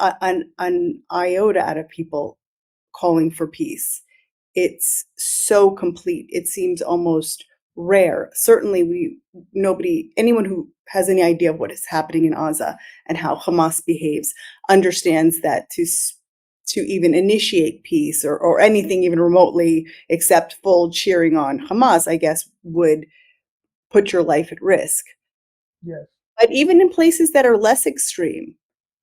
iota out of people calling for peace. It's so complete. It seems almost rare. Certainly anyone who has any idea of what is happening in Gaza and how Hamas behaves understands that to even initiate peace or anything even remotely except full cheering on Hamas, I guess, would put your life at risk. Yes. But even in places that are less extreme,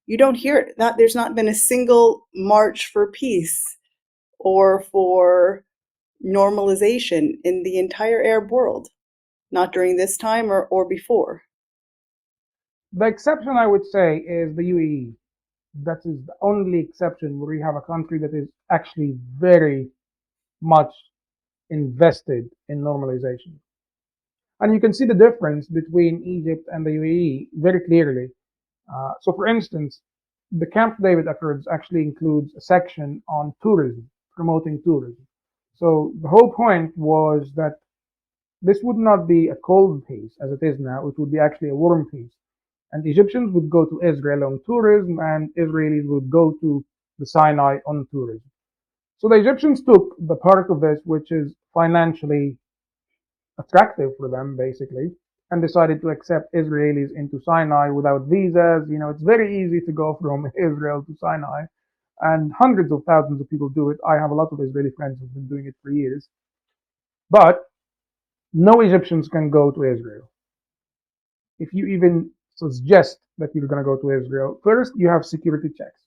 you don't hear it. There's not been a single march for peace or for normalization in the entire Arab world, not during this time or before. The exception I would say is the UAE. That is the only exception where you have a country that is actually very much invested in normalization. And you can see the difference between Egypt and the UAE very clearly. So, for instance, the Camp David Accords actually includes a section on tourism, promoting tourism. So, the whole point was that this would not be a cold peace as it is now, it would be actually a warm peace. And Egyptians would go to Israel on tourism, and Israelis would go to the Sinai on tourism. So the Egyptians took the part of this which is financially attractive for them, basically, and decided to accept Israelis into Sinai without visas. You know, it's very easy to go from Israel to Sinai, and hundreds of thousands of people do it. I have a lot of Israeli friends who've been doing it for years. But no Egyptians can go to Israel. If you even suggest that you're going to go to Israel, first you have security checks.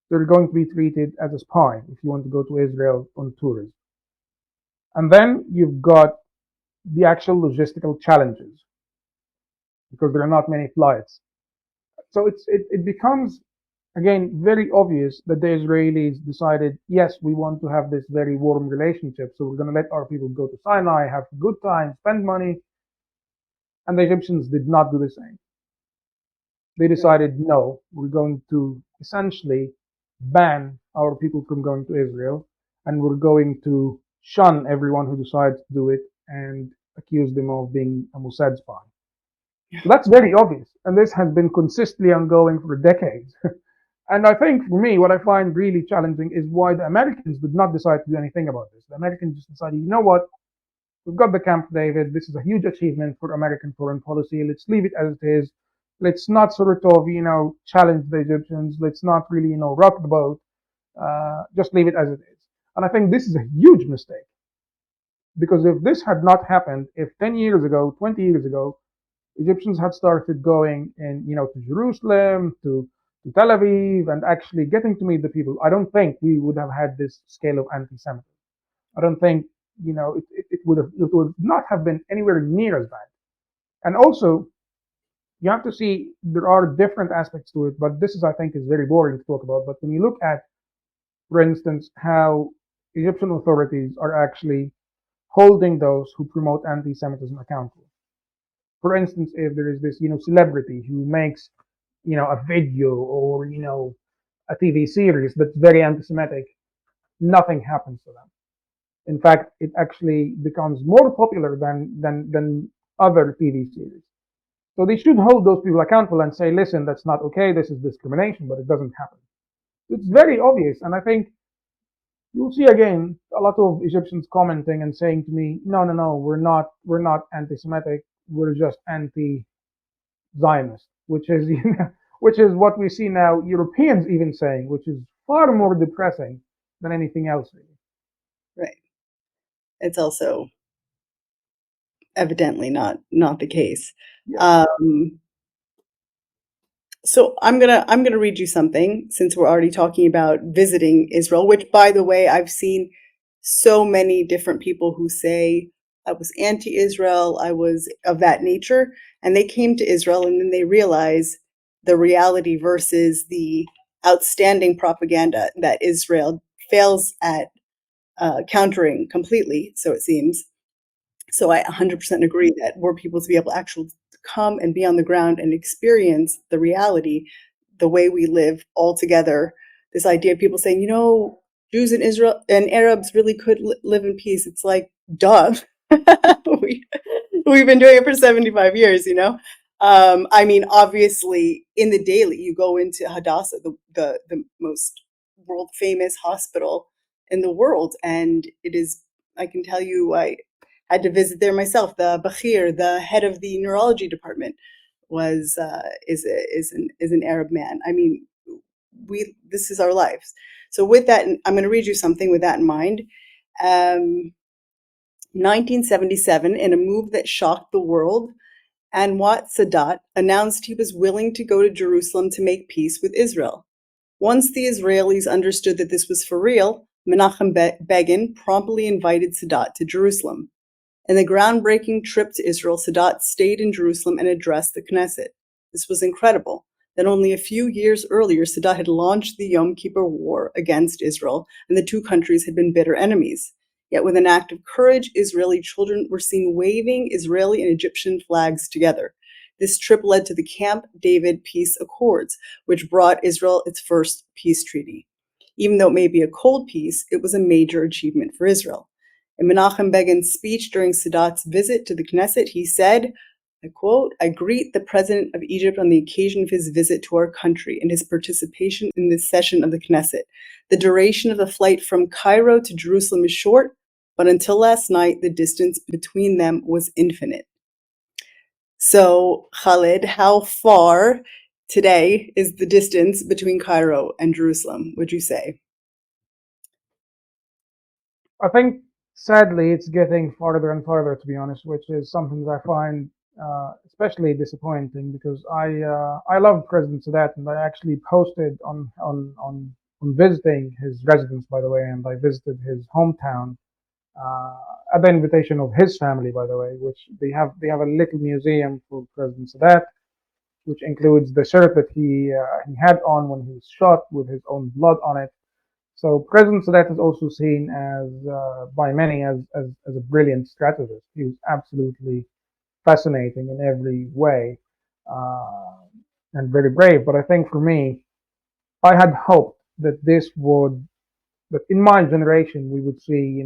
You're going to be treated as a spy if you want to go to Israel on tourism. And then you've got the actual logistical challenges because there are not many flights. So it becomes again very obvious that the Israelis decided, yes, we want to have this very warm relationship, so we're going to let our people go to Sinai, have a good time, spend money, and the Egyptians did not do the same. They decided, no, we're going to essentially ban our people from going to Israel, and we're going to shun everyone who decides to do it and accuse them of being a Mossad spy. So that's very obvious, and this has been consistently ongoing for decades. And I think for me, what I find really challenging is why the Americans did not decide to do anything about this. The Americans just decided, you know what, we've got the Camp David. This is a huge achievement for American foreign policy. Let's leave it as it is. Let's not sort of, challenge the Egyptians. Let's not really, rock the boat. Just leave it as it is. And I think this is a huge mistake because if this had not happened, if 10 years ago, 20 years ago, Egyptians had started going in, to Jerusalem, to Tel Aviv, and actually getting to meet the people, I don't think we would have had this scale of anti-Semitism. I don't think, it would not have been anywhere near as bad. And also, you have to see there are different aspects to it, but this is, I think, is very boring to talk about. But when you look at, for instance, how Egyptian authorities are actually holding those who promote anti-Semitism accountable. For instance, if there is this, celebrity who makes, a video or, a TV series that's very anti-Semitic, nothing happens to them. In fact, it actually becomes more popular than other TV series. So they should hold those people accountable and say, listen, that's not okay. This is discrimination, but it doesn't happen. It's very obvious, and I think you'll see again a lot of Egyptians commenting and saying to me, no, no, no, we're not anti-Semitic. We're just anti-Zionist, which is which is what we see now Europeans even saying, which is far more depressing than anything else. Really. Right. It's also evidently not the case. Yeah. So I'm gonna read you something since we're already talking about visiting Israel, which by the way, I've seen so many different people who say I was anti-Israel, I was of that nature, and they came to Israel and then they realize the reality versus the outstanding propaganda that Israel fails at countering completely, so it seems. So I 100% agree that were people to be able to actually come and be on the ground and experience the reality, the way we live all together. This idea of people saying, Jews in Israel and Arabs really could live in peace. It's like, duh. we, we've been doing it for 75 years, I mean, obviously, in the daily, you go into Hadassah, the most world famous hospital in the world, and it is. I can tell you, I had to visit there myself. The Bakhir, the head of the neurology department, is an Arab man. I mean, this is our lives. So with that, I'm going to read you something with that in mind. 1977, in a move that shocked the world, Anwar Sadat announced he was willing to go to Jerusalem to make peace with Israel. Once the Israelis understood that this was for real, Menachem Begin promptly invited Sadat to Jerusalem. In the groundbreaking trip to Israel, Sadat stayed in Jerusalem and addressed the Knesset. This was incredible. That only a few years earlier, Sadat had launched the Yom Kippur War against Israel, and the two countries had been bitter enemies. Yet with an act of courage, Israeli children were seen waving Israeli and Egyptian flags together. This trip led to the Camp David Peace Accords, which brought Israel its first peace treaty. Even though it may be a cold peace, it was a major achievement for Israel. In Menachem Begin's speech during Sadat's visit to the Knesset, he said, I quote, I greet the President of Egypt on the occasion of his visit to our country and his participation in this session of the Knesset. The duration of the flight from Cairo to Jerusalem is short, but until last night, the distance between them was infinite. So, Khaled, how far today is the distance between Cairo and Jerusalem, would you say? I think sadly it's getting farther and farther, to be honest, which is something that I find especially disappointing because I love President Sadat, and I actually posted on visiting his residence, by the way, and I visited his hometown at the invitation of his family, by the way, which they have a little museum for President Sadat, which includes the shirt that he had on when he was shot with his own blood on it. So President Sadat is also seen as by many as a brilliant strategist. He was absolutely fascinating in every way uh, and very brave. But I think for me, I had hoped that in my generation we would see,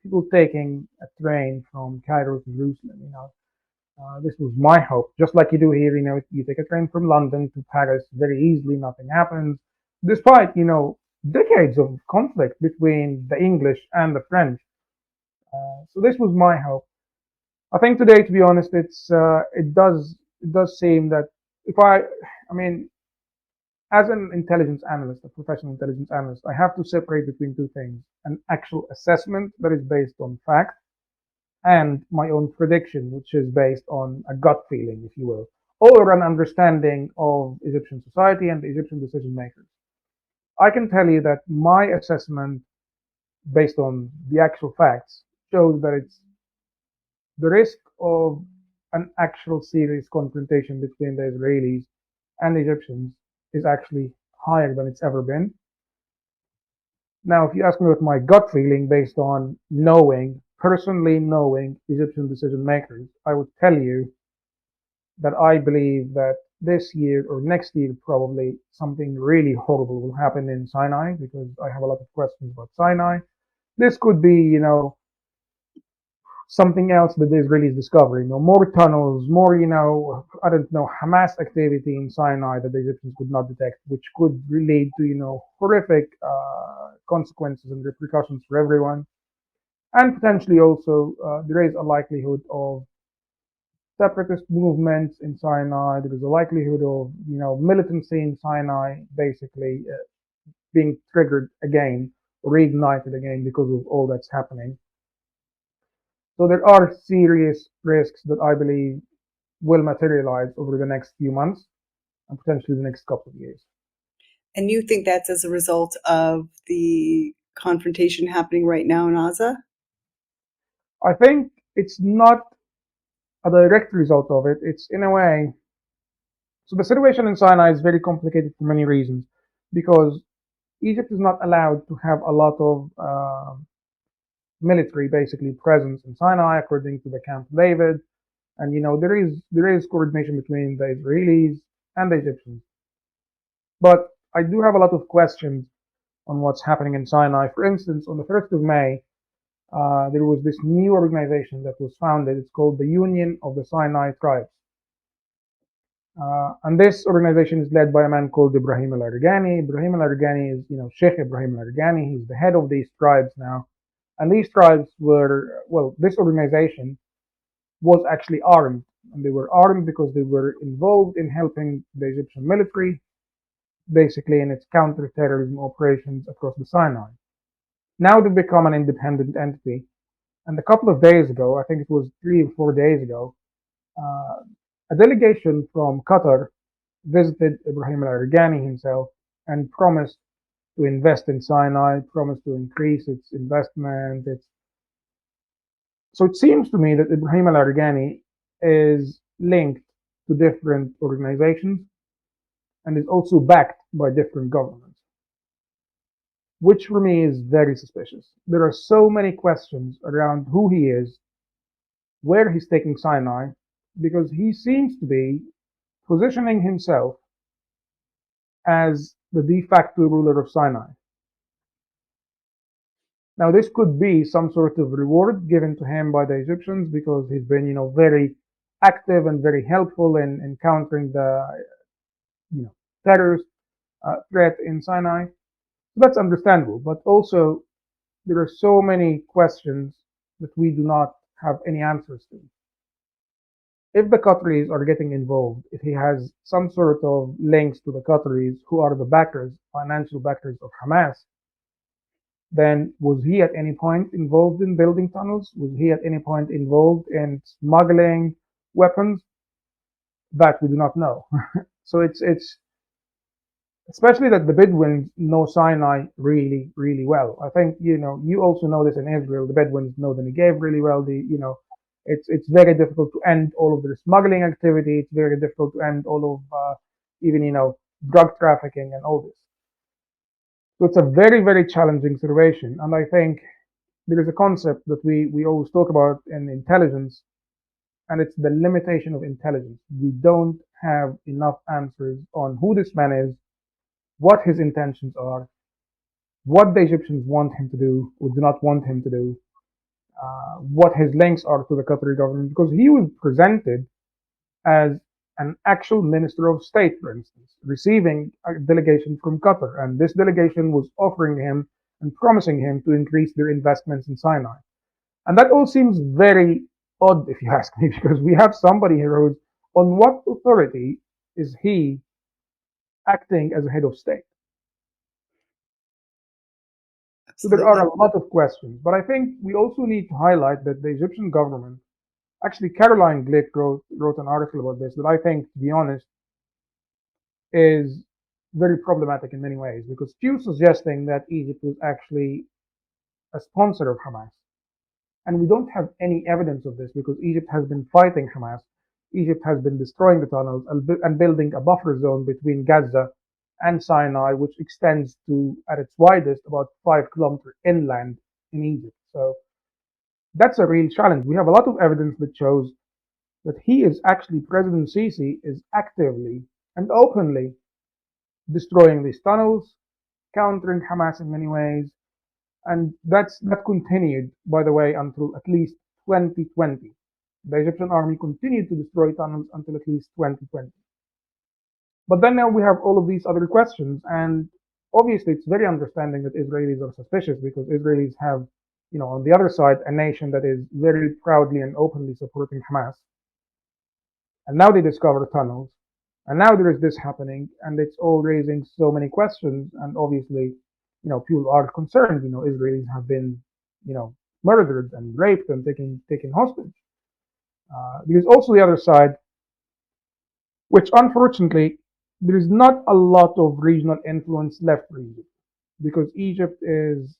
people taking a train from Cairo to Jerusalem. This was my hope. Just like you do here, you take a train from London to Paris very easily, nothing happens, despite decades of conflict between the English and the French. So this was my hope. I think today, to be honest, it does seem that if I mean, as an intelligence analyst, a professional intelligence analyst, I have to separate between two things: an actual assessment that is based on fact, and my own prediction, which is based on a gut feeling, if you will, or an understanding of Egyptian society and the Egyptian decision makers. I can tell you that my assessment, based on the actual facts, shows that the risk of an actual serious confrontation between the Israelis and the Egyptians is actually higher than it's ever been. Now, if you ask me what my gut feeling based on personally knowing Egyptian decision makers, I would tell you that I believe that this year or next year, probably something really horrible will happen in Sinai, because I have a lot of questions about Sinai. This could be, something else that the Israelis discover, more tunnels, more, I don't know, Hamas activity in Sinai that the Egyptians could not detect, which could lead to, horrific consequences and repercussions for everyone. And potentially also, there is a likelihood of separatist movements in Sinai. There is a likelihood of, militancy in Sinai basically being triggered again, reignited again because of all that's happening. So there are serious risks that I believe will materialize over the next few months and potentially the next couple of years. And you think that's as a result of the confrontation happening right now in Gaza? I think it's not a direct result of it. It's in a way. So the situation in Sinai is very complicated for many reasons, because Egypt is not allowed to have a lot of military, basically, presence in Sinai, according to the Camp David. And there is coordination between the Israelis and the Egyptians. But I do have a lot of questions on what's happening in Sinai. For instance, on the 1st of May, there was this new organization that was founded. It's called the Union of the Sinai Tribes. And this organization is led by a man called Ibrahim al-Argani. Ibrahim al-Argani is, Sheikh Ibrahim al-Argani. He's the head of these tribes now. And these tribes this organization was actually armed. And they were armed because they were involved in helping the Egyptian military basically in its counter-terrorism operations across the Sinai. Now they've become an independent entity, and a couple of days ago, I think it was 3 or 4 days ago, uh, a delegation from Qatar visited Ibrahim al-Arghani himself and promised to invest in Sinai, promised to increase its investment. So it seems to me that Ibrahim al-Arghani is linked to different organizations and is also backed by different governments, which for me is very suspicious. There are so many questions around who he is, where he's taking Sinai, because he seems to be positioning himself as the de facto ruler of Sinai. Now, this could be some sort of reward given to him by the Egyptians because he's been, very active and very helpful in countering the, you know, terrorist threat in Sinai. So that's understandable, but also there are so many questions that we do not have any answers to. If the Qataris are getting involved, if he has some sort of links to the Qataris, who are the backers, financial backers of Hamas, then was he at any point involved in building tunnels? Was he at any point involved in smuggling weapons? That we do not know. So it's especially that the Bedouins know Sinai really, really well. I think you also know this in Israel. The Bedouins know the Negev really well. It's very difficult to end all of their smuggling activity. It's very difficult to end all of even drug trafficking and all this. So it's a very, very challenging situation. And I think there is a concept that we always talk about in intelligence, and it's the limitation of intelligence. We don't have enough answers on who this man is, what his intentions are, what the Egyptians want him to do or do not want him to do, what his links are to the Qatari government, because he was presented as an actual minister of state, for instance, receiving a delegation from Qatar, and this delegation was offering him and promising him to increase their investments in Sinai. And that all seems very odd, if you ask me, because we have somebody here who's on what authority is he acting as a head of state? So there are Absolutely. a lot of questions, but I think we also need to highlight that the Egyptian government, actually Caroline Glick wrote an article about this that I think, to be honest, is very problematic in many ways because she was suggesting that Egypt was actually a sponsor of Hamas. And we don't have any evidence of this because Egypt has been fighting Hamas. Egypt has been destroying the tunnels and building a buffer zone between Gaza and Sinai, which extends to, at its widest, about 5 kilometers inland in Egypt. So that's a real challenge. We have a lot of evidence that shows that he is actually, President Sisi is actively and openly destroying these tunnels, countering Hamas in many ways, and that continued, by the way, until at least 2020. The Egyptian army continued to destroy tunnels until at least 2020. But then now we have all of these other questions, and obviously it's very understanding that Israelis are suspicious because Israelis have, on the other side, a nation that is very proudly and openly supporting Hamas, and now they discover tunnels, and now there is this happening, and it's all raising so many questions, and obviously, people are concerned. Israelis have been, murdered and raped and taken hostage. There's also the other side, which unfortunately there is not a lot of regional influence left for Egypt because Egypt is,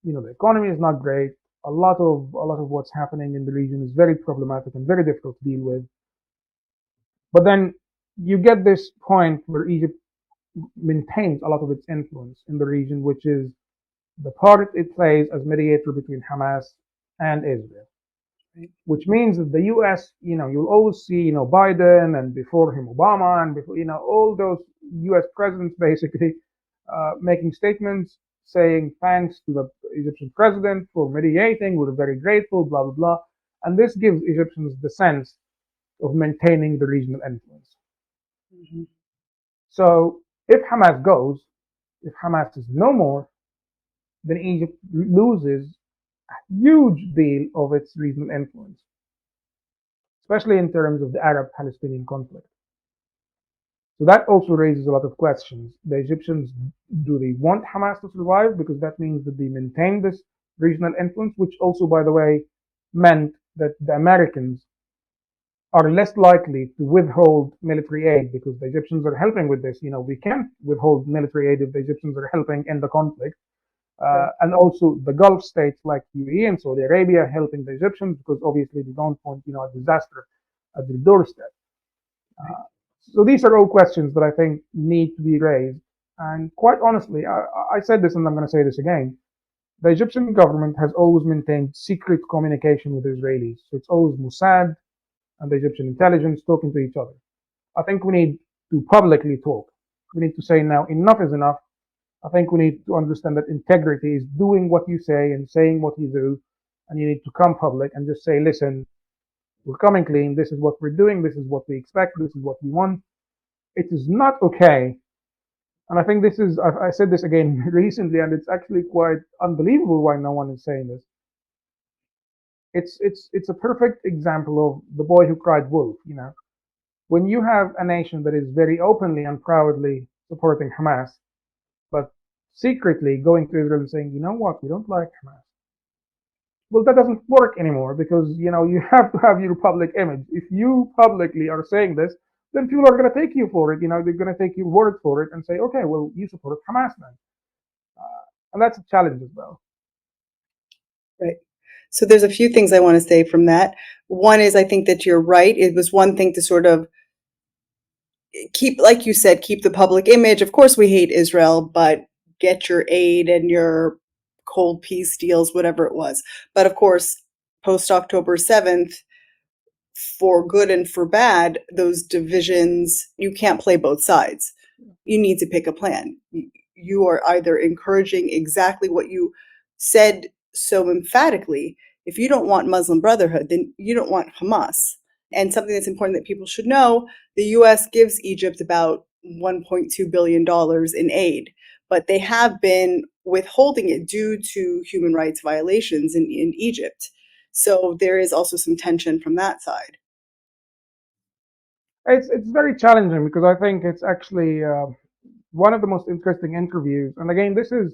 the economy is not great. A lot of what's happening in the region is very problematic and very difficult to deal with. But then you get this point where Egypt maintains a lot of its influence in the region, which is the part it plays as mediator between Hamas and Israel. Right. Which means that the U.S., you'll always see, Biden and before him Obama and before, all those U.S. presidents basically making statements saying thanks to the Egyptian president for mediating. We're very grateful, blah blah blah, and this gives Egyptians the sense of maintaining the regional influence. Mhm. So if Hamas goes, if Hamas is no more, then Egypt loses a huge deal of its regional influence, especially in terms of the Arab-Palestinian conflict. So that also raises a lot of questions. The Egyptians, do they want Hamas to survive? Because that means that they maintain this regional influence, which also, by the way, meant that the Americans are less likely to withhold military aid because the Egyptians are helping with this. We can't withhold military aid if the Egyptians are helping in the conflict. Right. And also the Gulf states like UAE and Saudi Arabia helping the Egyptians because obviously they don't want, a disaster at their doorstep. Right. So these are all questions that I think need to be raised. And quite honestly, I said this and I'm going to say this again. The Egyptian government has always maintained secret communication with the Israelis. So it's always Mossad and the Egyptian intelligence talking to each other. I think we need to publicly talk. We need to say now enough is enough. I think we need to understand that integrity is doing what you say and saying what you do. And you need to come public and just say, listen, we're coming clean. This is what we're doing. This is what we expect. This is what we want. It is not okay. And I think this is, I said this again recently, and it's actually quite unbelievable why no one is saying this. It's a perfect example of the boy who cried wolf. When you have a nation that is very openly and proudly supporting Hamas, but secretly going to Israel and saying, you know what, we don't like Hamas. Well, that doesn't work anymore because, you have to have your public image. If you publicly are saying this, then people are going to take you for it. They're going to take your word for it and say, okay, well, you support Hamas then. And that's a challenge as well. Right. So there's a few things I want to say from that. One is I think that you're right. It was one thing to sort of keep, like you said, keep the public image. Of course, we hate Israel, but get your aid and your cold peace deals, whatever it was. But of course, post October 7th, for good and for bad, those divisions, you can't play both sides. You need to pick a plan. You are either encouraging exactly what you said so emphatically. If you don't want Muslim Brotherhood, then you don't want Hamas. And something that's important that people should know, the US gives Egypt about $1.2 billion in aid, but they have been withholding it due to human rights violations in Egypt. So there is also some tension from that side. It's very challenging because I think it's actually one of the most interesting interviews. And again, this is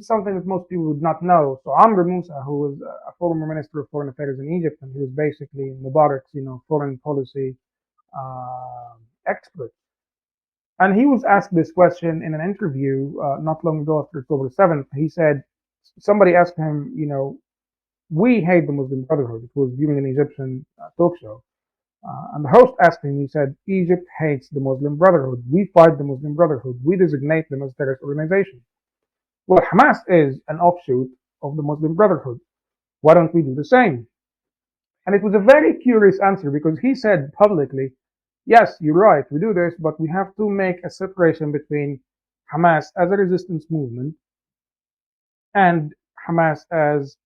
something that most people would not know. So Amr Musa, who was a former Minister of Foreign Affairs in Egypt, and he was basically Mubarak's, foreign policy expert. And he was asked this question in an interview not long ago after October 7th. He said, somebody asked him, we hate the Muslim Brotherhood. It was during an Egyptian talk show. And the host asked him, he said, Egypt hates the Muslim Brotherhood. We fight the Muslim Brotherhood. We designate them as a terrorist organization. Well, Hamas is an offshoot of the Muslim Brotherhood. Why don't we do the same? And it was a very curious answer because he said publicly, yes, you're right, we do this, but we have to make a separation between Hamas as a resistance movement and Hamas as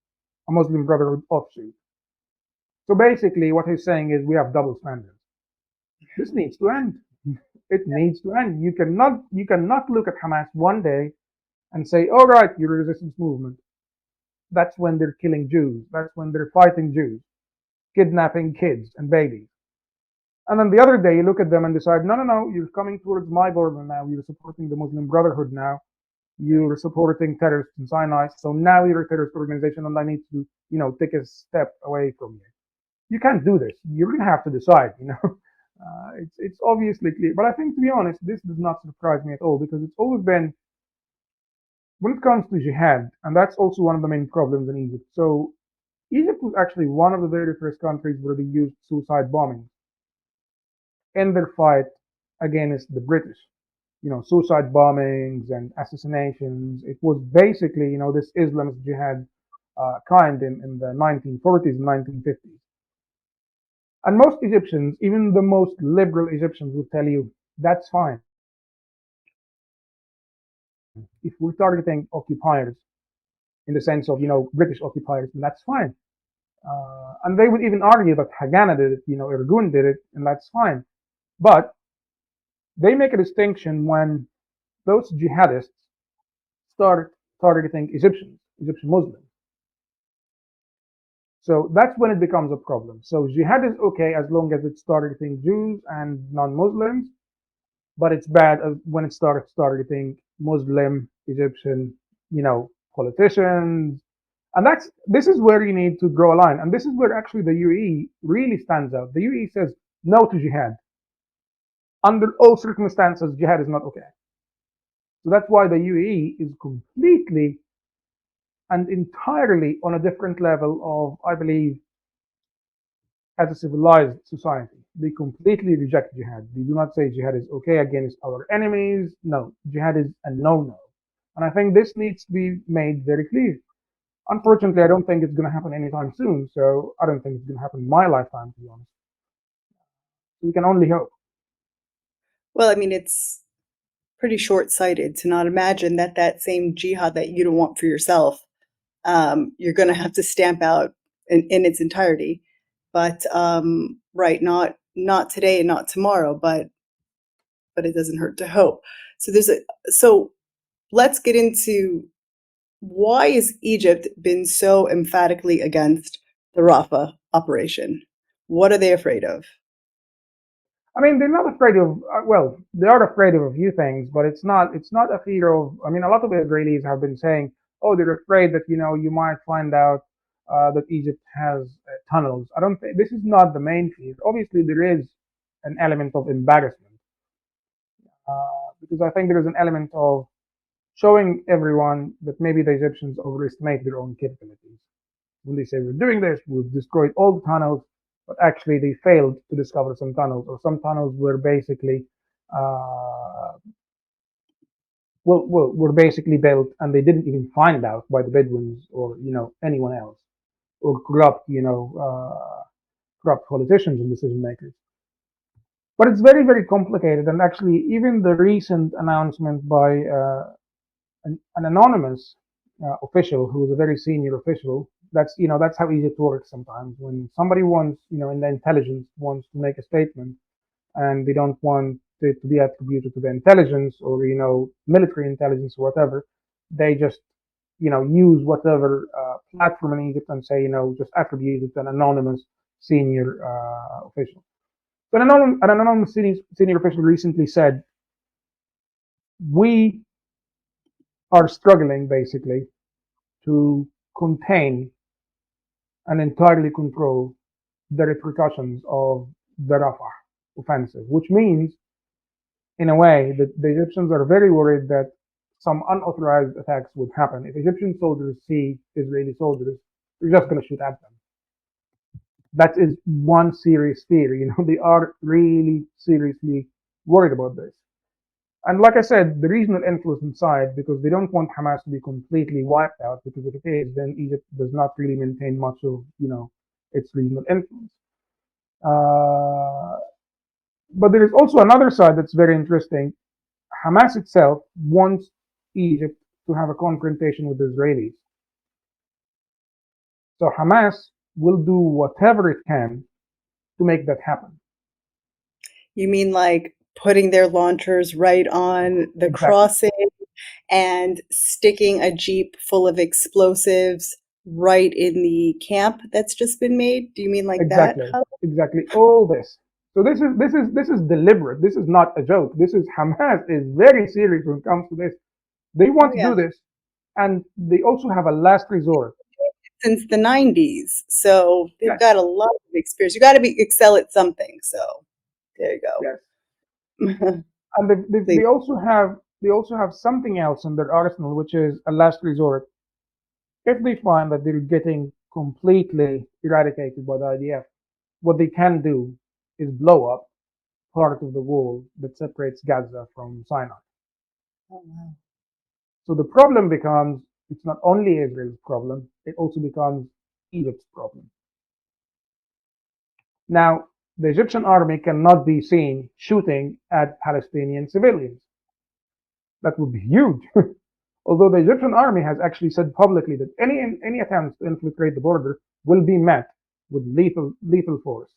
a Muslim Brotherhood offshoot. So basically, what he's saying is we have double standards. This needs to end. It needs to end. You cannot look at Hamas one day and say, all right, you're a resistance movement. That's when they're killing Jews. That's when they're fighting Jews, kidnapping kids and babies. And then the other day, you look at them and decide, no, no, no, you're coming towards my border now. You're supporting the Muslim Brotherhood now. You're supporting terrorists in Sinai. So now you're a terrorist organization and I need to, take a step away from you. You can't do this. You're going to have to decide. It's obviously clear. But I think, to be honest, this does not surprise me at all because it's always been, when it comes to jihad, and that's also one of the main problems in Egypt. So Egypt was actually one of the very first countries where they used suicide bombing in their fight against the British. Suicide bombings and assassinations. It was basically, this Islamist jihad kind in the 1940s and 1950s. And most Egyptians, even the most liberal Egyptians, would tell you that's fine. If we're targeting occupiers in the sense of, British occupiers, then that's fine. And they would even argue that Haganah did it, Irgun did it, and that's fine. But they make a distinction when those jihadists start targeting Egyptian Muslims. So that's when it becomes a problem. So jihad is okay as long as it's targeting Jews and non-Muslims. but it's bad when it starts targeting Muslim Egyptian, politicians. And this is where you need to draw a line, and this is where actually the UAE really stands out. The UAE says no to jihad under all circumstances. Jihad is not okay. So that's why the UAE is completely and entirely on a different level of, I believe, as a civilized society. They completely reject jihad. They do not say jihad is okay against our enemies. No, jihad is a no-no. And I think this needs to be made very clear. Unfortunately, I don't think it's going to happen anytime soon. So I don't think it's going to happen in my lifetime, to be honest. We can only hope. Well, I mean, it's pretty short-sighted to not imagine that that same jihad that you don't want for yourself, you're going to have to stamp out in its entirety. But right, not today and not tomorrow, but it doesn't hurt to hope. So let's get into why has Egypt been so emphatically against the Rafah operation? What are they afraid of? I mean, they're not afraid of. Well, they are afraid of a few things, but it's not a fear of. I mean, a lot of Israelis have been saying, "Oh, they're afraid that you might find out that Egypt has tunnels." I don't think this is not the main fear. Obviously, there is an element of embarrassment because I think there is an element of showing everyone that maybe the Egyptians overestimate their own capabilities. When they say we're doing this, we've destroyed all the tunnels, but actually they failed to discover some tunnels, or some tunnels were basically, uh, were basically built and they didn't even find out by the Bedouins or anyone else, or corrupt politicians and decision makers. But it's very very complicated, and actually even the recent announcement by an anonymous official who is a very senior official. That's how Egypt works sometimes. When somebody wants, in the intelligence, wants to make a statement, and they don't want it to be attributed to the intelligence or military intelligence or whatever, they just use whatever platform in Egypt and say just attribute it to an anonymous senior official. But an anonymous senior official recently said, "We are struggling basically to contain and entirely control the repercussions of the Rafah offensive," which means, in a way, that the Egyptians are very worried that some unauthorized attacks would happen. If Egyptian soldiers see Israeli soldiers, they're just going to shoot at them. That is one serious fear. They are really seriously worried about this. And like I said, the regional influence inside, because they don't want Hamas to be completely wiped out, because if it is, then Egypt does not really maintain much of, its regional influence. Uh, but there is also another side that's very interesting. Hamas itself wants Egypt to have a confrontation with the Israelis. So Hamas will do whatever it can to make that happen. You mean like putting their launchers right on the Exactly. crossing and sticking a Jeep full of explosives right in the camp that's just been made? Do you mean like that? Exactly. Exactly. All this. So this is deliberate. This is not a joke. This is Hamas is very serious when it comes to this. They Oh, want to yeah. do this, and they also have a last resort. Since the 90s. So they've Yes. got a lot of experience. You got to excel at something. So there you Yes. go. And Please. they also have something else in their arsenal, which is a last resort. If they find that they're getting completely eradicated by the IDF, what they can do is blow up part of the wall that separates Gaza from Sinai. Oh, wow. So the problem becomes, it's not only Israel's problem, it also becomes Egypt's problem. Now, the Egyptian army cannot be seen shooting at Palestinian civilians. That would be huge. Although the Egyptian army has actually said publicly that any attempts to infiltrate the border will be met with lethal force.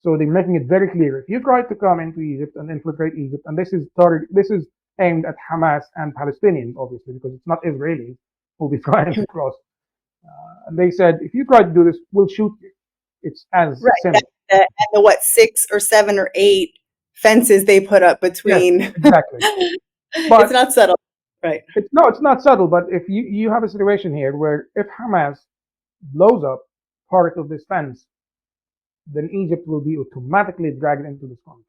So they're making it very clear: if you try to come into Egypt and infiltrate Egypt, and this is aimed at Hamas and Palestinians, obviously, because it's not Israelis who'll be trying to cross. And they said, if you try to do this, we'll shoot you. It's as Right. simple. And the what, 6 or 7 or 8 fences they put up Yes, between. exactly. It's But not subtle, right? it's not subtle. But if you have a situation here where if Hamas blows up part of this fence, then Egypt will be automatically dragged into this conflict.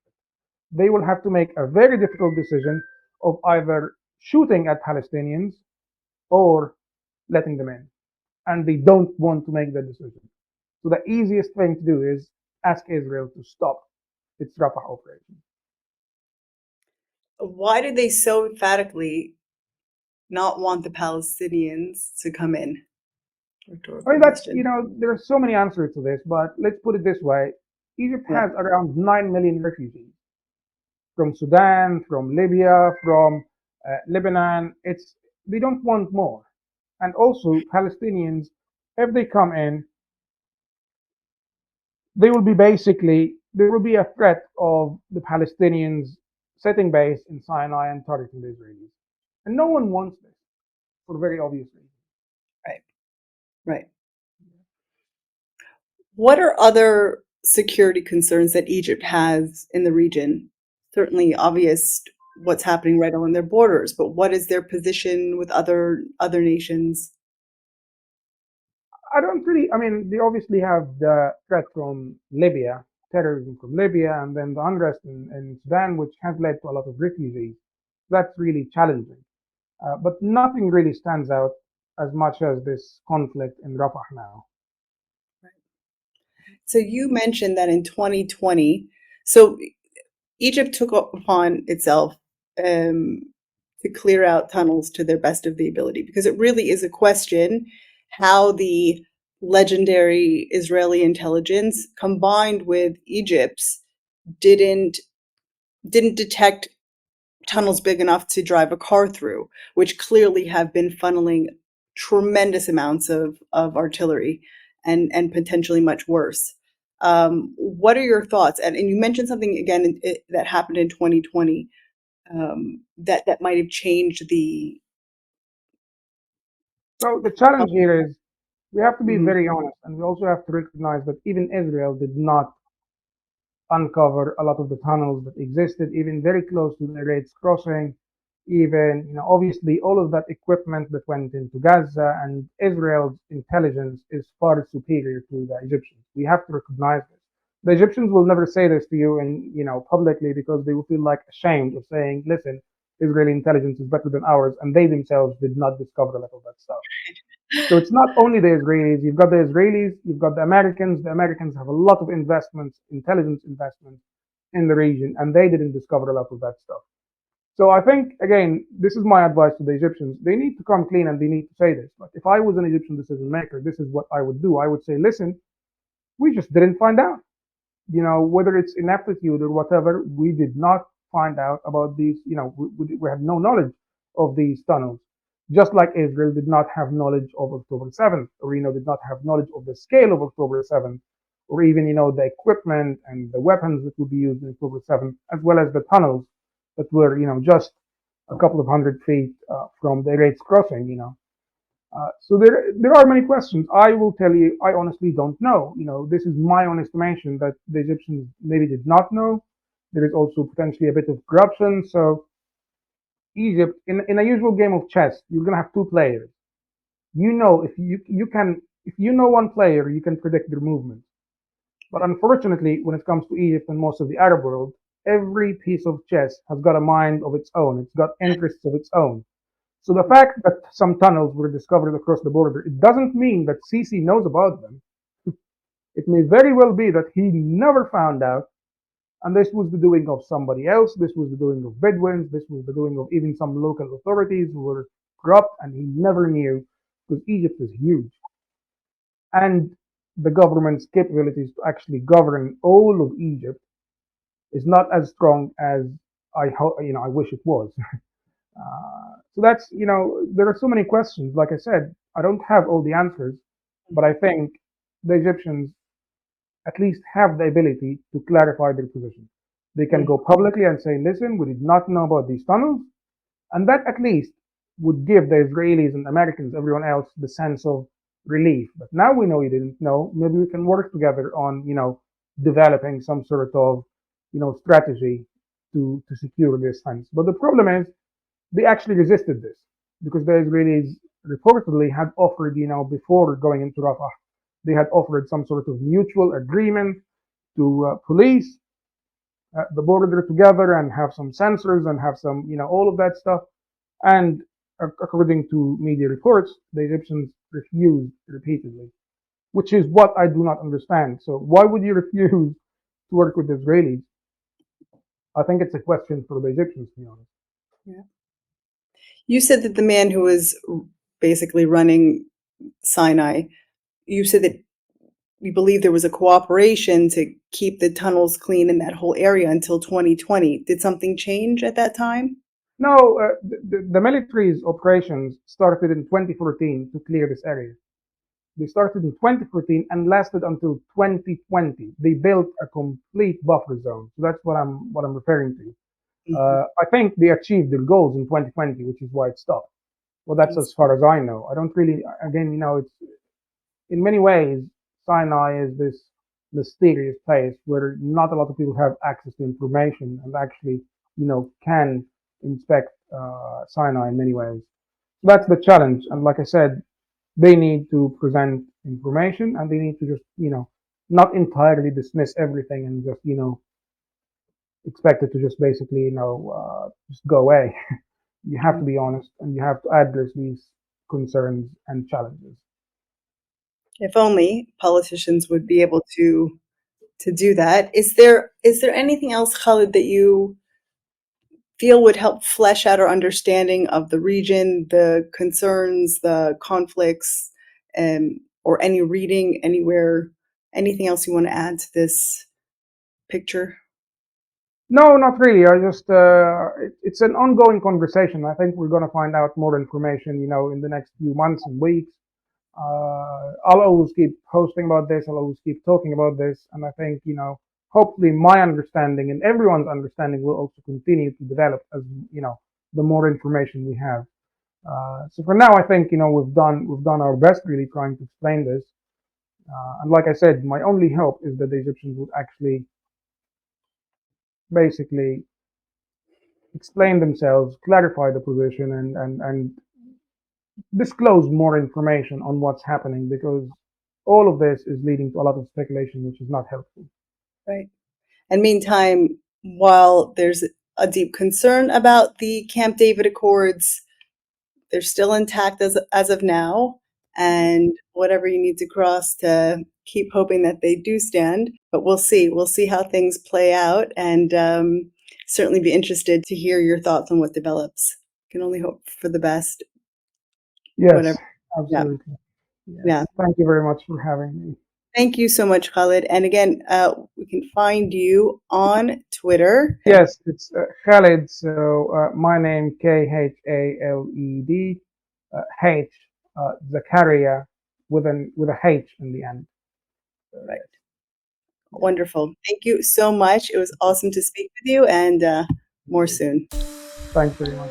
They will have to make a very difficult decision of either shooting at Palestinians or letting them in. And they don't want to make that decision. So the easiest thing to do is ask Israel to stop its Rafah operation. Why did they so emphatically not want the Palestinians to come in? I Rhetorical mean, that's, question. there are so many answers to this, but let's put it this way. Egypt Yeah. has around 9 million refugees from Sudan, from Libya, from Lebanon. They don't want more. And also, Palestinians, if they come in, they will be basically, there will be a threat of the Palestinians setting base in Sinai and targeting the Israelis. And no one wants this for very obvious reasons. Right. Right. What are other security concerns that Egypt has in the region? Certainly obvious what's happening right along their borders, but what is their position with other nations? I don't really, I mean, they obviously have the threat from Libya, terrorism from Libya, and then the unrest in Sudan, which has led to a lot of refugees. That's really challenging. But nothing really stands out as much as this conflict in Rafah now. So you mentioned that in 2020, so Egypt took upon itself um, to clear out tunnels to their best of the ability, because it really is a question how the legendary Israeli intelligence combined with Egypt's didn't didn't detect tunnels big enough to drive a car through, which clearly have been funneling tremendous amounts of artillery and potentially much worse. What are your thoughts? And you mentioned something again that happened in 2020 that might have changed the. So the challenge here is we have to be Mhm. very honest, and we also have to recognize that even Israel did not uncover a lot of the tunnels that existed, even very close to the Rafah Crossing. Even, obviously, all of that equipment that went into Gaza, and Israel's intelligence is far superior to the Egyptians. We have to recognize this. The Egyptians will never say this to you, and publicly, because they will feel like ashamed of saying, "Listen, Israeli intelligence is better than ours," and they themselves did not discover a lot of that stuff. So it's not only the Israelis. You've got the Israelis, you've got the Americans. The Americans have a lot of investments, intelligence investments in the region, and they didn't discover a lot of that stuff. So I think, again, this is my advice to the Egyptians. They need to come clean and they need to say this. But if I was an Egyptian decision maker, this is what I would do. I would say, listen, we just didn't find out. Whether it's ineptitude or whatever, we did not find out about these. We had no knowledge of these tunnels. Just like Israel did not have knowledge of October 7th, or did not have knowledge of the scale of October 7th, or even the equipment and the weapons that would be used in October 7th, as well as the tunnels that were just a couple of hundred feet from the Rafah Crossing. So there are many questions. I will tell you, I honestly don't know. This is my own estimation that the Egyptians maybe did not know. There is also potentially a bit of corruption. So Egypt, in a usual game of chess, you're gonna have two players. If you know one player, you can predict their movement. But unfortunately, when it comes to Egypt and most of the Arab world, every piece of chess has got a mind of its own. It's got interests of its own. So the fact that some tunnels were discovered across the border, it doesn't mean that Sisi knows about them. It may very well be that he never found out, and this was the doing of somebody else. This was the doing of Bedouins. This was the doing of even some local authorities who were corrupt, and he never knew, because Egypt is huge, and the government's capabilities to actually govern all of Egypt is not as strong as I wish it was. So that's, there are so many questions. Like I said, I don't have all the answers, but I think the Egyptians at least have the ability to clarify their position. They can go publicly and say, listen, we did not know about these tunnels. And that at least would give the Israelis and Americans, everyone else, the sense of relief. But now we know you didn't know. Maybe we can work together on, developing some sort of, strategy to secure this fence. But the problem is they actually resisted this because the Israelis reportedly had offered, before going into Rafah, they had offered some sort of mutual agreement to police the border together and have some sensors and have some, all of that stuff. And according to media reports, the Egyptians refused repeatedly, which is what I do not understand. So why would you refuse to work with the Israelis? I think it's a question for the Egyptians, to be honest. Yeah. You said that the man who was basically running Sinai, you said that you believe there was a cooperation to keep the tunnels clean in that whole area until 2020. Did something change at that time? No, the military's operations started in 2014 to clear this area. They started in 2014 and lasted until 2020. They built a complete buffer zone. So that's what I'm referring to. Mm-hmm. I think they achieved their goals in 2020, which is why it stopped. Well, that's as far as I know. I don't really. Again, it's in many ways Sinai is this mysterious place where not a lot of people have access to information and actually, can inspect Sinai in many ways. That's the challenge. And like I said, they need to present information and they need to just, not entirely dismiss everything and just, expect it to just basically, just go away. You have to be honest and you have to address these concerns and challenges. If only politicians would be able to do that. Is there anything else, Khaled, that you feel would help flesh out our understanding of the region, the concerns, the conflicts, or any reading anywhere, anything else you want to add to this picture? No, not really. It's an ongoing conversation. I think we're going to find out more information, in the next few months and weeks. I'll always keep posting about this. I'll always keep talking about this. And I think, hopefully my understanding and everyone's understanding will also continue to develop as, the more information we have. So for now, I think, we've done our best really trying to explain this. And like I said, my only hope is that the Egyptians would actually basically explain themselves, clarify the position, and disclose more information on what's happening because all of this is leading to a lot of speculation, which is not helpful. Right. And meantime, while there's a deep concern about the Camp David Accords, they're still intact as of now. And whatever you need to cross to keep hoping that they do stand. But we'll see. We'll see how things play out, and certainly be interested to hear your thoughts on what develops. Can only hope for the best. Yes, Whatever. Yeah. absolutely. Yes. Yeah. Thank you very much for having me. Thank you so much, Khaled. And again, we can find you on Twitter. Yes, it's Khaled. So my name Khaled, H Zakaria with a H in the end. Right. Wonderful. Thank you so much. It was awesome to speak with you, and more soon. Thanks very much.